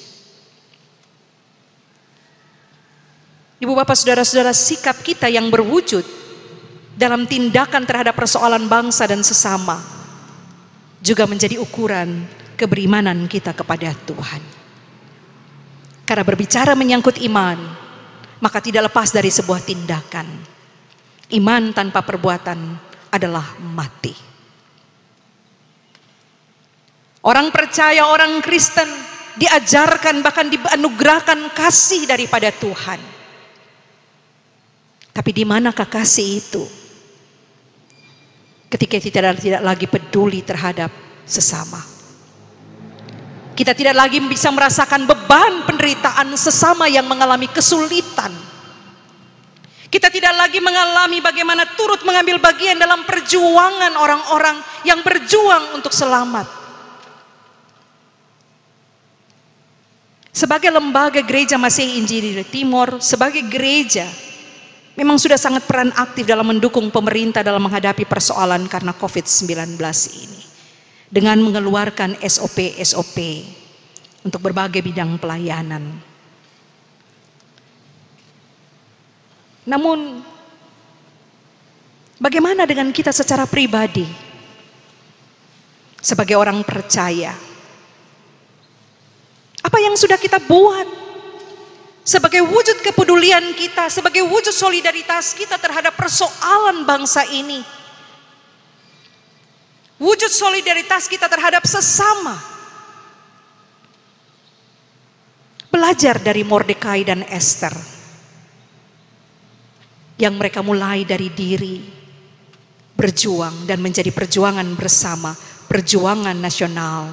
Ibu bapak saudara-saudara, sikap kita yang berwujud dalam tindakan terhadap persoalan bangsa dan sesama juga menjadi ukuran keberimanan kita kepada Tuhan. Karena berbicara menyangkut iman, maka tidak lepas dari sebuah tindakan. Iman tanpa perbuatan adalah mati. Orang percaya, orang Kristen diajarkan bahkan dianugerahkan kasih daripada Tuhan. Tapi di manakah kasih itu? Ketika kita tidak lagi peduli terhadap sesama. Kita tidak lagi bisa merasakan beban penderitaan sesama yang mengalami kesulitan. Kita tidak lagi mengalami bagaimana turut mengambil bagian dalam perjuangan orang-orang yang berjuang untuk selamat. Sebagai lembaga gereja Masehi Injili Timor, sebagai gereja memang sudah sangat peran aktif dalam mendukung pemerintah dalam menghadapi persoalan karena COVID-19 ini. Dengan mengeluarkan SOP-SOP untuk berbagai bidang pelayanan. Namun, bagaimana dengan kita secara pribadi? Sebagai orang percaya. Apa yang sudah kita buat? Sebagai wujud kepedulian kita, sebagai wujud solidaritas kita terhadap persoalan bangsa ini. Wujud solidaritas kita terhadap sesama. Belajar dari Mordekai dan Esther. Yang mereka mulai dari diri, berjuang dan menjadi perjuangan bersama, perjuangan nasional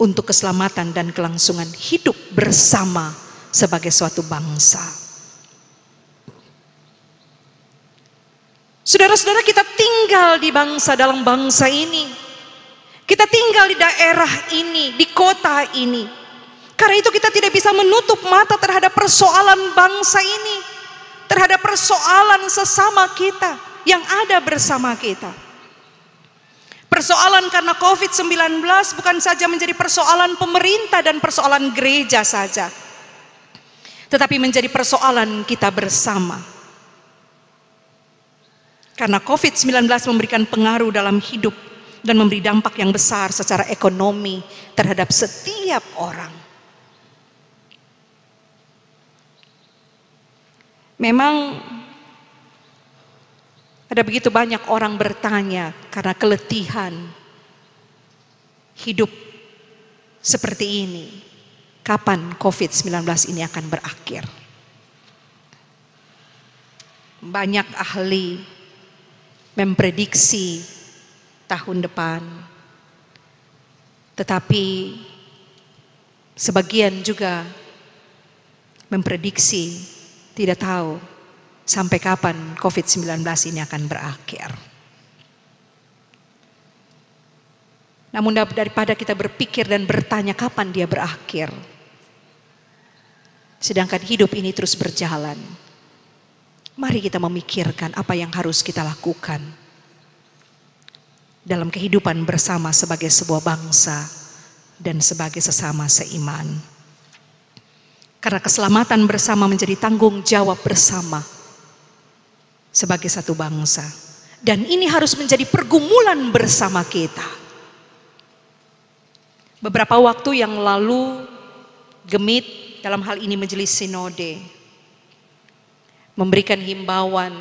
untuk keselamatan dan kelangsungan hidup bersama sebagai suatu bangsa. Saudara-saudara, kita tinggal di bangsa dalam bangsa ini. Kita tinggal di daerah ini, di kota ini. Karena itu kita tidak bisa menutup mata terhadap persoalan bangsa ini, terhadap persoalan sesama kita yang ada bersama kita. Persoalan karena COVID-19 bukan saja menjadi persoalan pemerintah dan persoalan gereja saja, tetapi menjadi persoalan kita bersama. Karena COVID-19 memberikan pengaruh dalam hidup dan memberi dampak yang besar secara ekonomi terhadap setiap orang. Memang ada begitu banyak orang bertanya karena keletihan hidup seperti ini. Kapan COVID-19 ini akan berakhir? Banyak ahli memprediksi tahun depan, tetapi sebagian juga memprediksi tidak tahu sampai kapan COVID-19 ini akan berakhir. Namun daripada kita berpikir dan bertanya kapan dia berakhir, sedangkan hidup ini terus berjalan, Mari kita memikirkan apa yang harus kita lakukan dalam kehidupan bersama sebagai sebuah bangsa dan sebagai sesama seiman. Karena keselamatan bersama menjadi tanggung jawab bersama sebagai satu bangsa. Dan ini harus menjadi pergumulan bersama kita. Beberapa waktu yang lalu, Gemit dalam hal ini Majelis Sinode memberikan himbauan,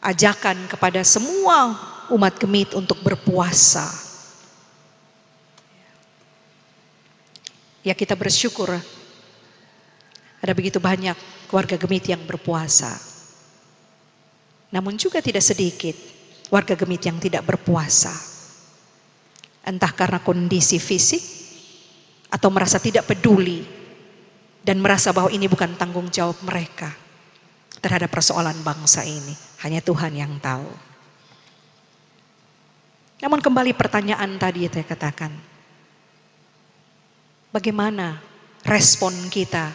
ajakan kepada semua umat Gemit untuk berpuasa. Ya, kita bersyukur ada begitu banyak warga Gemit yang berpuasa. Namun juga tidak sedikit warga Gemit yang tidak berpuasa. Entah karena kondisi fisik atau merasa tidak peduli dan merasa bahwa ini bukan tanggung jawab mereka terhadap persoalan bangsa ini. Hanya Tuhan yang tahu. Namun kembali pertanyaan tadi saya katakan, bagaimana respon kita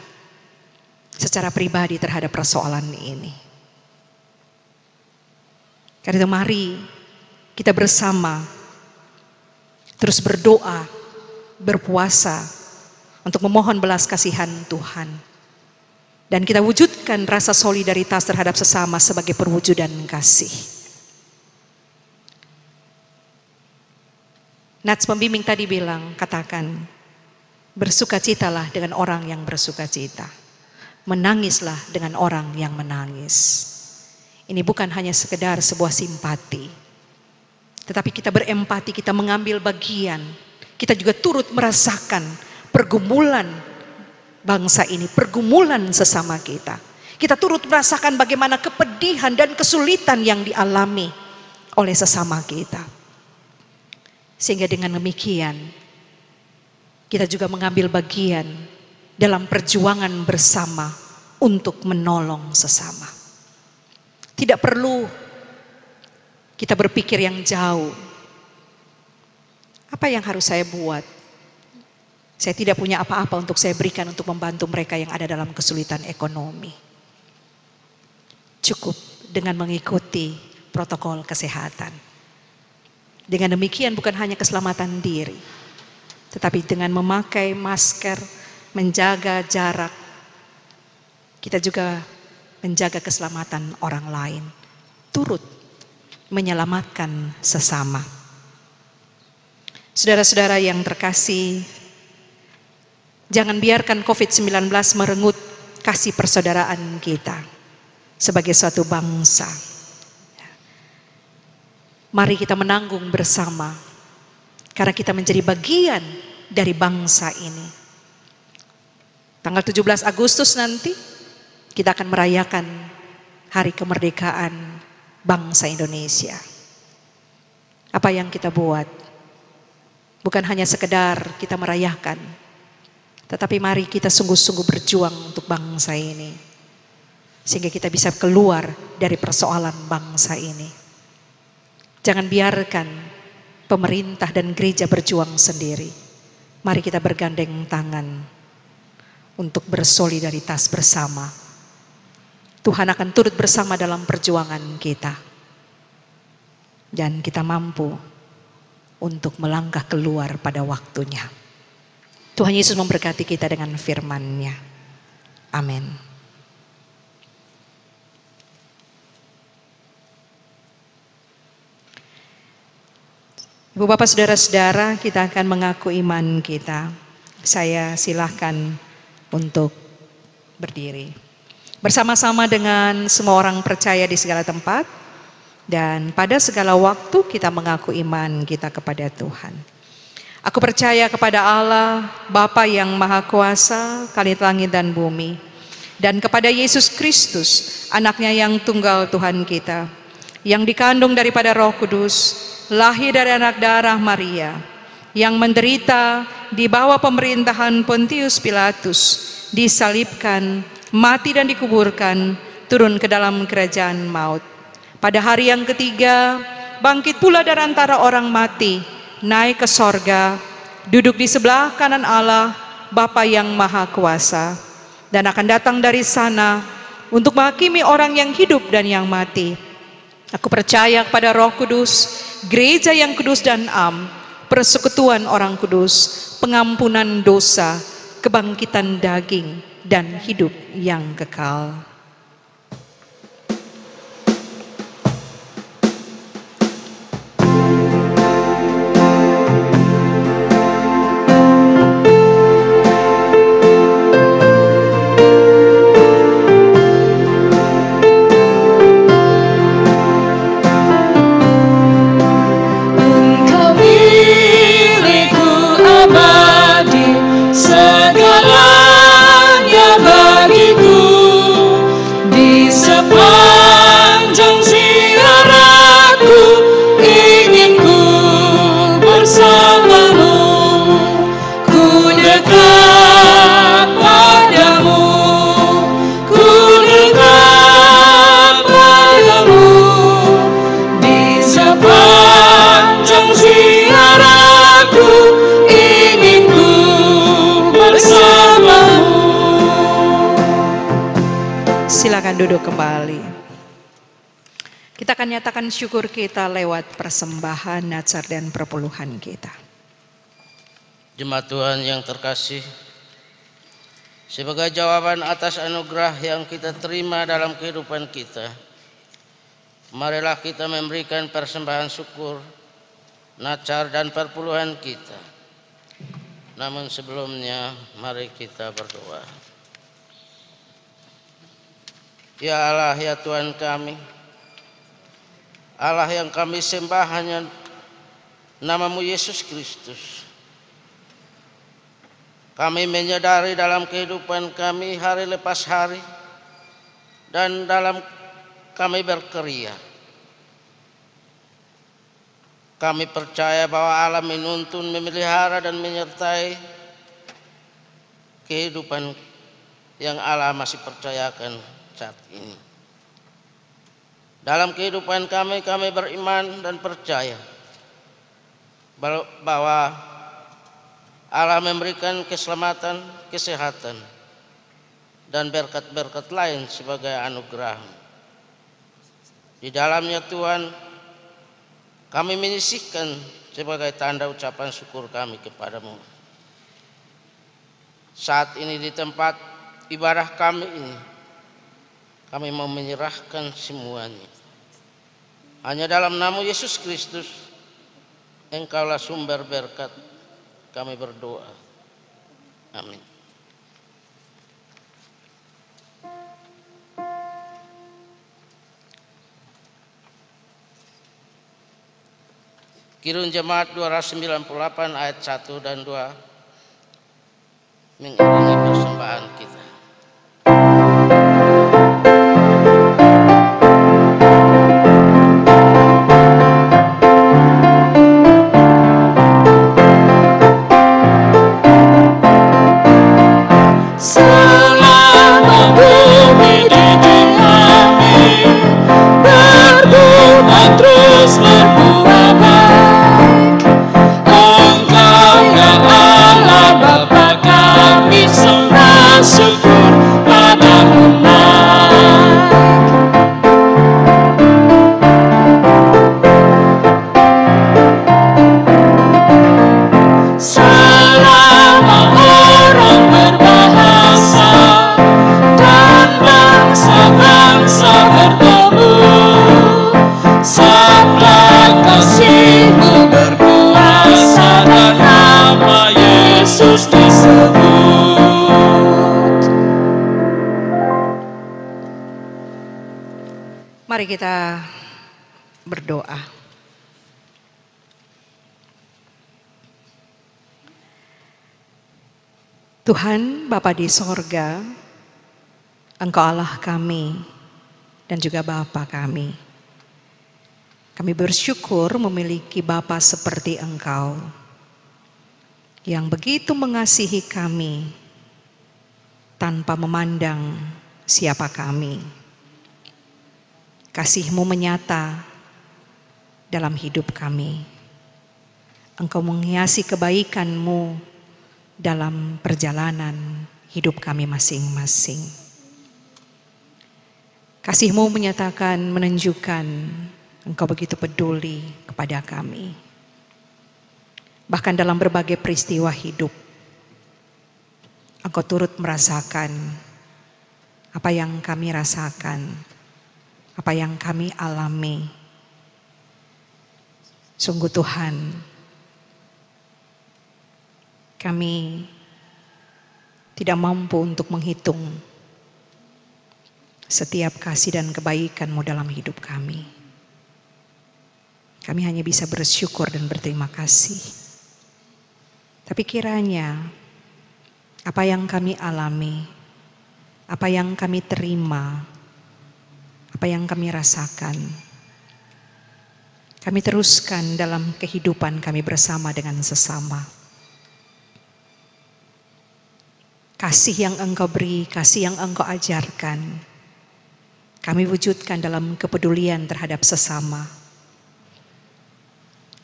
secara pribadi terhadap persoalan ini? Karena itu mari kita bersama terus berdoa, berpuasa untuk memohon belas kasihan Tuhan. Dan kita wujudkan rasa solidaritas terhadap sesama sebagai perwujudan kasih. Nats pembimbing tadi bilang, katakan, bersukacitalah dengan orang yang bersukacita. Menangislah dengan orang yang menangis. Ini bukan hanya sekedar sebuah simpati. Tetapi kita berempati, kita mengambil bagian. Kita juga turut merasakan pergumulan bangsa ini, pergumulan sesama kita. Kita turut merasakan bagaimana kepedihan dan kesulitan yang dialami oleh sesama kita. Sehingga dengan demikian, kita juga mengambil bagian dalam perjuangan bersama untuk menolong sesama. Tidak perlu kita berpikir yang jauh. Apa yang harus saya buat? Saya tidak punya apa-apa untuk saya berikan untuk membantu mereka yang ada dalam kesulitan ekonomi. Cukup dengan mengikuti protokol kesehatan. Dengan demikian bukan hanya keselamatan diri, tetapi dengan memakai masker, menjaga jarak, kita juga menjaga keselamatan orang lain. Turut menyelamatkan sesama. Saudara-saudara yang terkasih, jangan biarkan COVID-19 merenggut kasih persaudaraan kita sebagai suatu bangsa. Mari kita menanggung bersama, karena kita menjadi bagian dari bangsa ini. Tanggal 17 Agustus nanti, kita akan merayakan Hari Kemerdekaan Bangsa Indonesia. Apa yang kita buat? Bukan hanya sekedar kita merayakan, tetapi mari kita sungguh-sungguh berjuang untuk bangsa ini. Sehingga kita bisa keluar dari persoalan bangsa ini. Jangan biarkan pemerintah dan gereja berjuang sendiri. Mari kita bergandeng tangan untuk bersolidaritas bersama. Tuhan akan turut bersama dalam perjuangan kita. Dan kita mampu untuk melangkah keluar pada waktunya. Tuhan Yesus memberkati kita dengan firman-Nya. Amin. Ibu bapak saudara-saudara, kita akan mengaku iman kita. Saya silahkan untuk berdiri. Bersama-sama dengan semua orang percaya di segala tempat. Dan pada segala waktu kita mengaku iman kita kepada Tuhan. Aku percaya kepada Allah, Bapa yang Maha Kuasa, Khalid langit dan bumi. Dan kepada Yesus Kristus, anaknya yang tunggal Tuhan kita. Yang dikandung daripada Roh Kudus, lahir dari anak darah Maria. Yang menderita di bawah pemerintahan Pontius Pilatus, disalibkan, mati dan dikuburkan, turun ke dalam kerajaan maut. Pada hari yang ketiga, bangkit pula dari antara orang mati, naik ke sorga, duduk di sebelah kanan Allah, Bapa yang Maha Kuasa, dan akan datang dari sana untuk menghakimi orang yang hidup dan yang mati. Aku percaya kepada Roh Kudus, gereja yang kudus dan am, persekutuan orang kudus, pengampunan dosa, kebangkitan daging, dan hidup yang kekal. Silakan duduk kembali. Kita akan nyatakan syukur kita lewat persembahan, nazar, dan perpuluhan kita. Jemaat Tuhan yang terkasih, sebagai jawaban atas anugerah yang kita terima dalam kehidupan kita, marilah kita memberikan persembahan syukur, nazar, dan perpuluhan kita. Namun sebelumnya, mari kita berdoa. Ya Allah, ya Tuhan kami, Allah yang kami sembah hanya nama-Mu Yesus Kristus. Kami menyadari dalam kehidupan kami hari lepas hari dan dalam kami berkarya. Kami percaya bahwa Allah menuntun, memelihara, dan menyertai kehidupan yang Allah masih percayakan saat ini. Dalam kehidupan kami beriman dan percaya bahwa Allah memberikan keselamatan, kesehatan, dan berkat-berkat lain sebagai anugerah. Di dalamnya Tuhan, kami menyisihkan sebagai tanda ucapan syukur kami kepadamu. Saat ini di tempat ibadah kami ini, kami mau menyerahkan semuanya. Hanya dalam nama Yesus Kristus, Engkaulah sumber berkat, kami berdoa. Amin. Kirun Jemaat 298 ayat 1 dan 2 mengiringi persembahan kita. Mari kita berdoa. Tuhan Bapa di sorga, Engkau Allah kami dan juga Bapa kami. Kami bersyukur memiliki Bapa seperti Engkau yang begitu mengasihi kami tanpa memandang siapa kami. Kasih-Mu menyata dalam hidup kami. Engkau menghiasi kebaikan-Mu dalam perjalanan hidup kami masing-masing. Kasih-Mu menyatakan, menunjukkan Engkau begitu peduli kepada kami. Bahkan dalam berbagai peristiwa hidup, Engkau turut merasakan apa yang kami rasakan, apa yang kami alami. Sungguh Tuhan, kami tidak mampu untuk menghitung setiap kasih dan kebaikan-Mu dalam hidup kami. Kami hanya bisa bersyukur dan berterima kasih. Tapi kiranya apa yang kami alami, apa yang kami terima, apa yang kami rasakan, kami teruskan dalam kehidupan kami bersama dengan sesama. Kasih yang Engkau beri, kasih yang Engkau ajarkan, kami wujudkan dalam kepedulian terhadap sesama.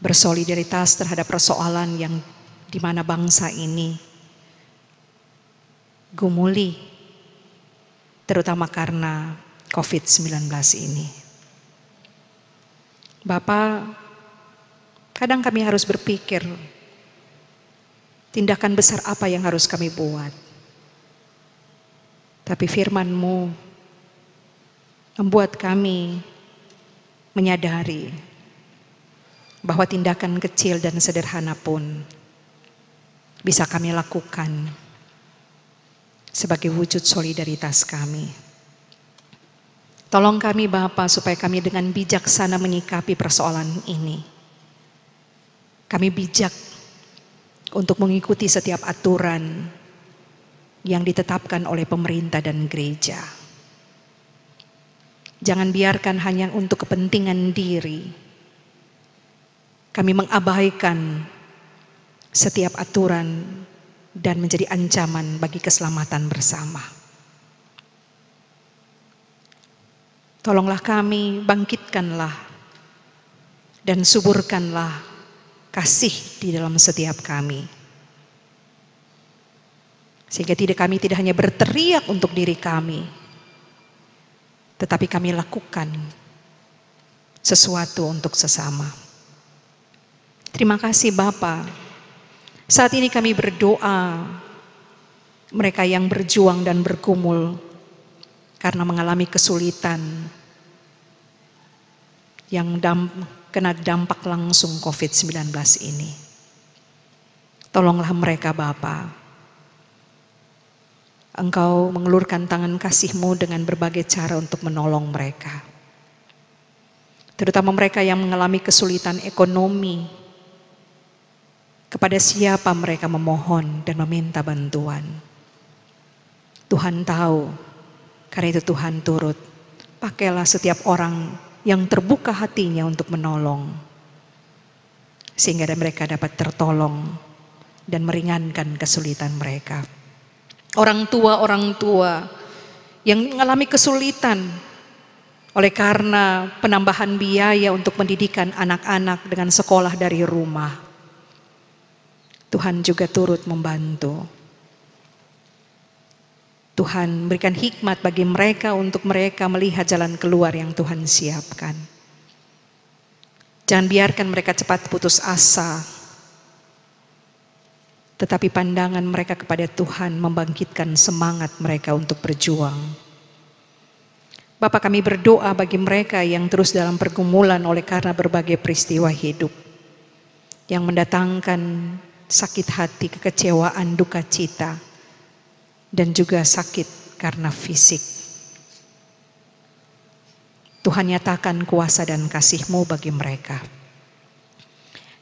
Bersolidaritas terhadap persoalan yang di mana bangsa ini gumuli, terutama karena COVID-19 ini. Bapa, kadang kami harus berpikir, tindakan besar apa yang harus kami buat. Tapi firman-Mu membuat kami menyadari bahwa tindakan kecil dan sederhana pun bisa kami lakukan sebagai wujud solidaritas kami. Tolong kami Bapa supaya kami dengan bijaksana menyikapi persoalan ini. Kami bijak untuk mengikuti setiap aturan yang ditetapkan oleh pemerintah dan gereja. Jangan biarkan hanya untuk kepentingan diri kami mengabaikan setiap aturan dan menjadi ancaman bagi keselamatan bersama. Tolonglah kami, bangkitkanlah dan suburkanlah kasih di dalam setiap kami. Sehingga kami tidak hanya berteriak untuk diri kami, tetapi kami lakukan sesuatu untuk sesama. Terima kasih Bapa. Saat ini kami berdoa mereka yang berjuang dan bergumul karena mengalami kesulitan yang kena dampak langsung COVID-19 ini. Tolonglah mereka Bapa. Engkau mengelurkan tangan kasih-Mu dengan berbagai cara untuk menolong mereka. Terutama mereka yang mengalami kesulitan ekonomi. Kepada siapa mereka memohon dan meminta bantuan. Tuhan tahu, karena itu Tuhan turut. Pakailah setiap orang yang terbuka hatinya untuk menolong. Sehingga mereka dapat tertolong dan meringankan kesulitan mereka. Orang tua yang mengalami kesulitan oleh karena penambahan biaya untuk pendidikan anak-anak dengan sekolah dari rumah. Tuhan juga turut membantu. Tuhan berikan hikmat bagi mereka untuk mereka melihat jalan keluar yang Tuhan siapkan. Jangan biarkan mereka cepat putus asa. Tetapi pandangan mereka kepada Tuhan membangkitkan semangat mereka untuk berjuang. Bapa, kami berdoa bagi mereka yang terus dalam pergumulan oleh karena berbagai peristiwa hidup. Yang mendatangkan sakit hati, kekecewaan, duka cita, dan juga sakit karena fisik. Tuhan nyatakan kuasa dan kasih-Mu bagi mereka.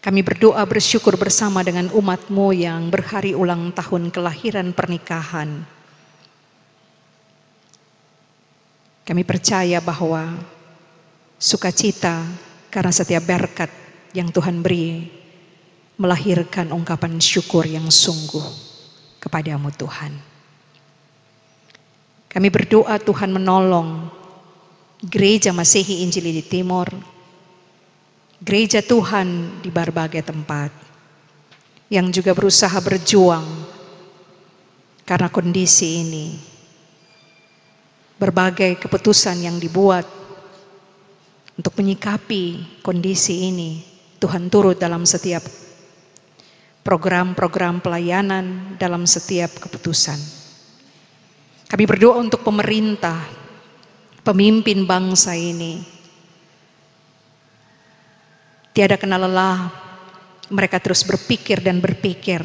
Kami berdoa bersyukur bersama dengan umat-Mu yang berhari ulang tahun kelahiran pernikahan. Kami percaya bahwa sukacita karena setiap berkat yang Tuhan beri melahirkan ungkapan syukur yang sungguh kepada-Mu Tuhan. Kami berdoa Tuhan menolong gereja Masehi Injili di Timor, gereja Tuhan di berbagai tempat, yang juga berusaha berjuang karena kondisi ini. berbagai keputusan yang dibuat untuk menyikapi kondisi ini. Tuhan turut dalam setiap program-program pelayanan, dalam setiap keputusan. Kami berdoa untuk pemerintah, pemimpin bangsa ini. Tiada kenal lelah, mereka terus berpikir dan berpikir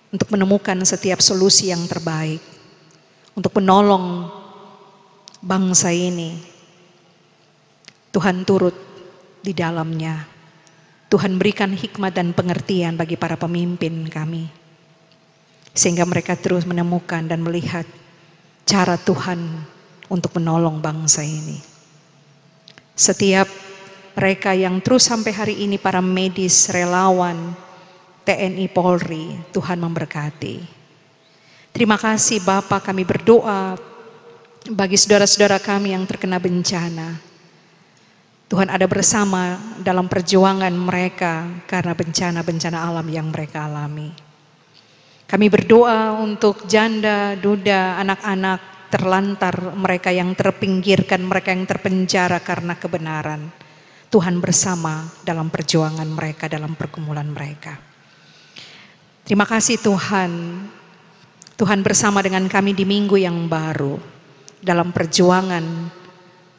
untuk menemukan setiap solusi yang terbaik, untuk menolong bangsa ini. Tuhan turut di dalamnya. Tuhan berikan hikmat dan pengertian bagi para pemimpin kami, sehingga mereka terus menemukan dan melihat cara Tuhan untuk menolong bangsa ini. Setiap mereka yang terus sampai hari ini, para medis, relawan, TNI, Polri, Tuhan memberkati. Terima kasih Bapa, kami berdoa bagi saudara-saudara kami yang terkena bencana. Tuhan ada bersama dalam perjuangan mereka karena bencana-bencana alam yang mereka alami. Kami berdoa untuk janda, duda, anak-anak terlantar, mereka yang terpinggirkan, mereka yang terpenjara karena kebenaran. Tuhan bersama dalam perjuangan mereka, dalam pergumulan mereka. Terima kasih Tuhan. Tuhan bersama dengan kami di minggu yang baru, dalam perjuangan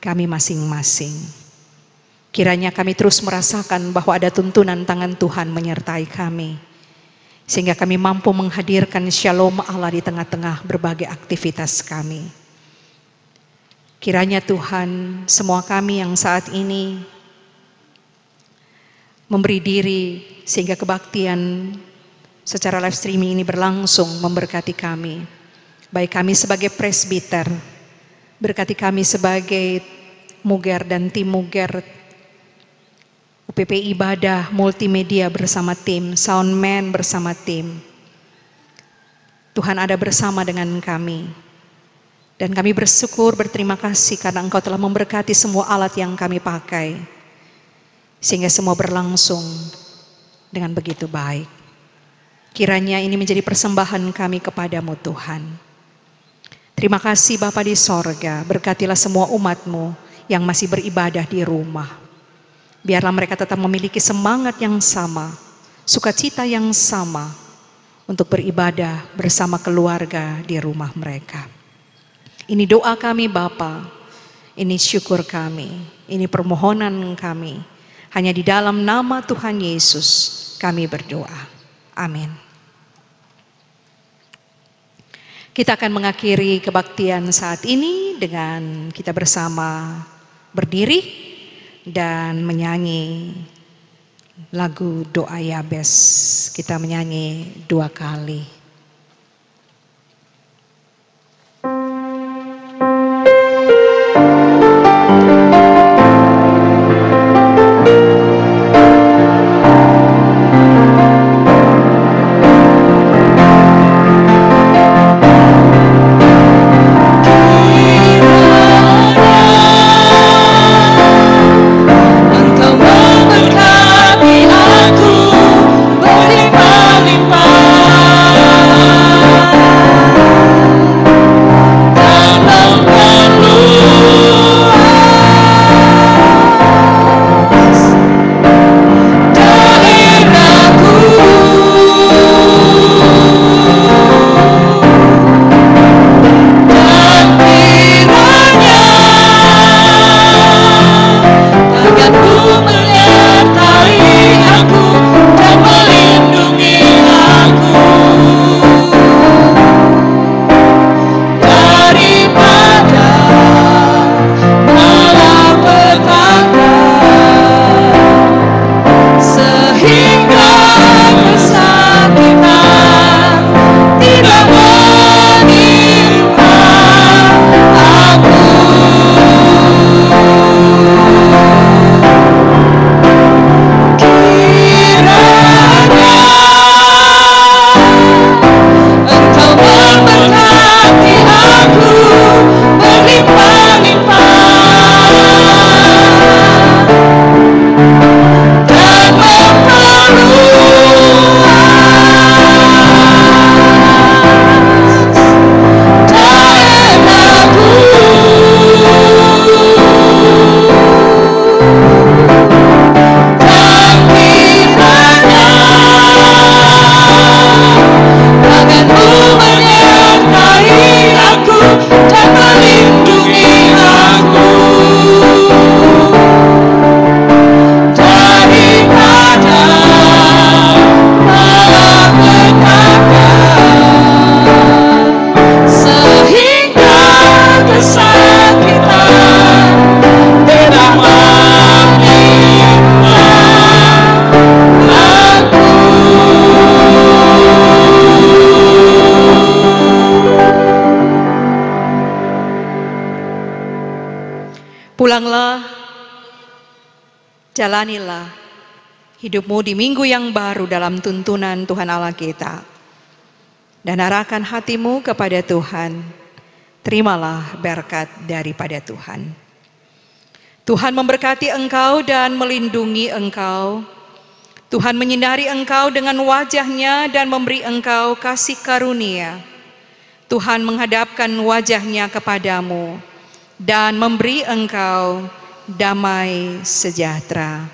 kami masing-masing. Kiranya kami terus merasakan bahwa ada tuntunan tangan Tuhan menyertai kami, sehingga kami mampu menghadirkan shalom Allah di tengah-tengah berbagai aktivitas kami. Kiranya Tuhan, semua kami yang saat ini memberi diri sehingga kebaktian secara live streaming ini berlangsung, memberkati kami. Baik kami sebagai presbiter, berkati kami sebagai muger dan tim muger, UPP Ibadah, multimedia bersama tim, soundman bersama tim. Tuhan ada bersama dengan kami. Dan kami bersyukur, berterima kasih karena Engkau telah memberkati semua alat yang kami pakai, sehingga semua berlangsung dengan begitu baik. Kiranya ini menjadi persembahan kami kepadamu Tuhan. Terima kasih Bapa di sorga, berkatilah semua umat-Mu yang masih beribadah di rumah. Biarlah mereka tetap memiliki semangat yang sama, sukacita yang sama untuk beribadah bersama keluarga di rumah mereka. Ini doa kami Bapa, ini syukur kami, ini permohonan kami. Hanya di dalam nama Tuhan Yesus kami berdoa. Amin. Kita akan mengakhiri kebaktian saat ini dengan kita bersama berdiri dan menyanyi lagu doa Yabes. Kita menyanyi 2 kali. Berlimpah-limpah Pulanglah, jalanilah hidupmu di minggu yang baru dalam tuntunan Tuhan Allah kita. Dan arahkan hatimu kepada Tuhan. Terimalah berkat daripada Tuhan. Tuhan memberkati engkau dan melindungi engkau. Tuhan menyinari engkau dengan wajah-Nya dan memberi engkau kasih karunia. Tuhan menghadapkan wajah-Nya kepadamu dan memberi engkau damai sejahtera.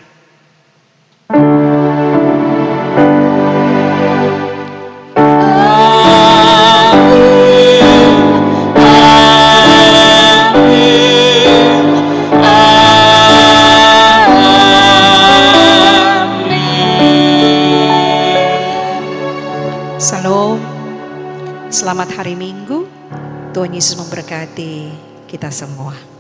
Salam, selamat hari Minggu. Tuhan Yesus memberkati kita semua.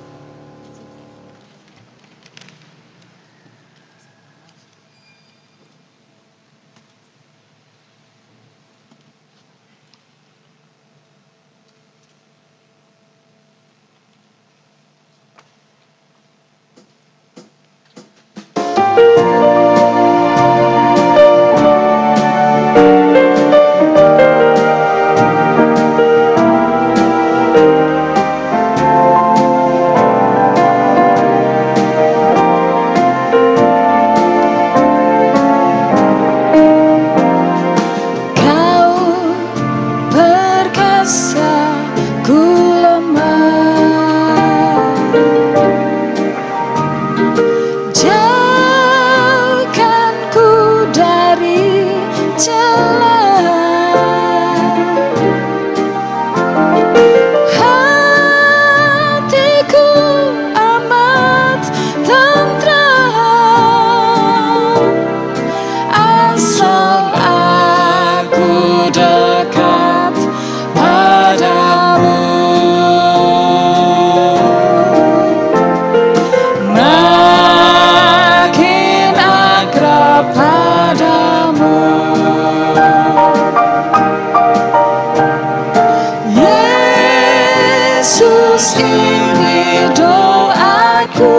Yesus, ini doaku.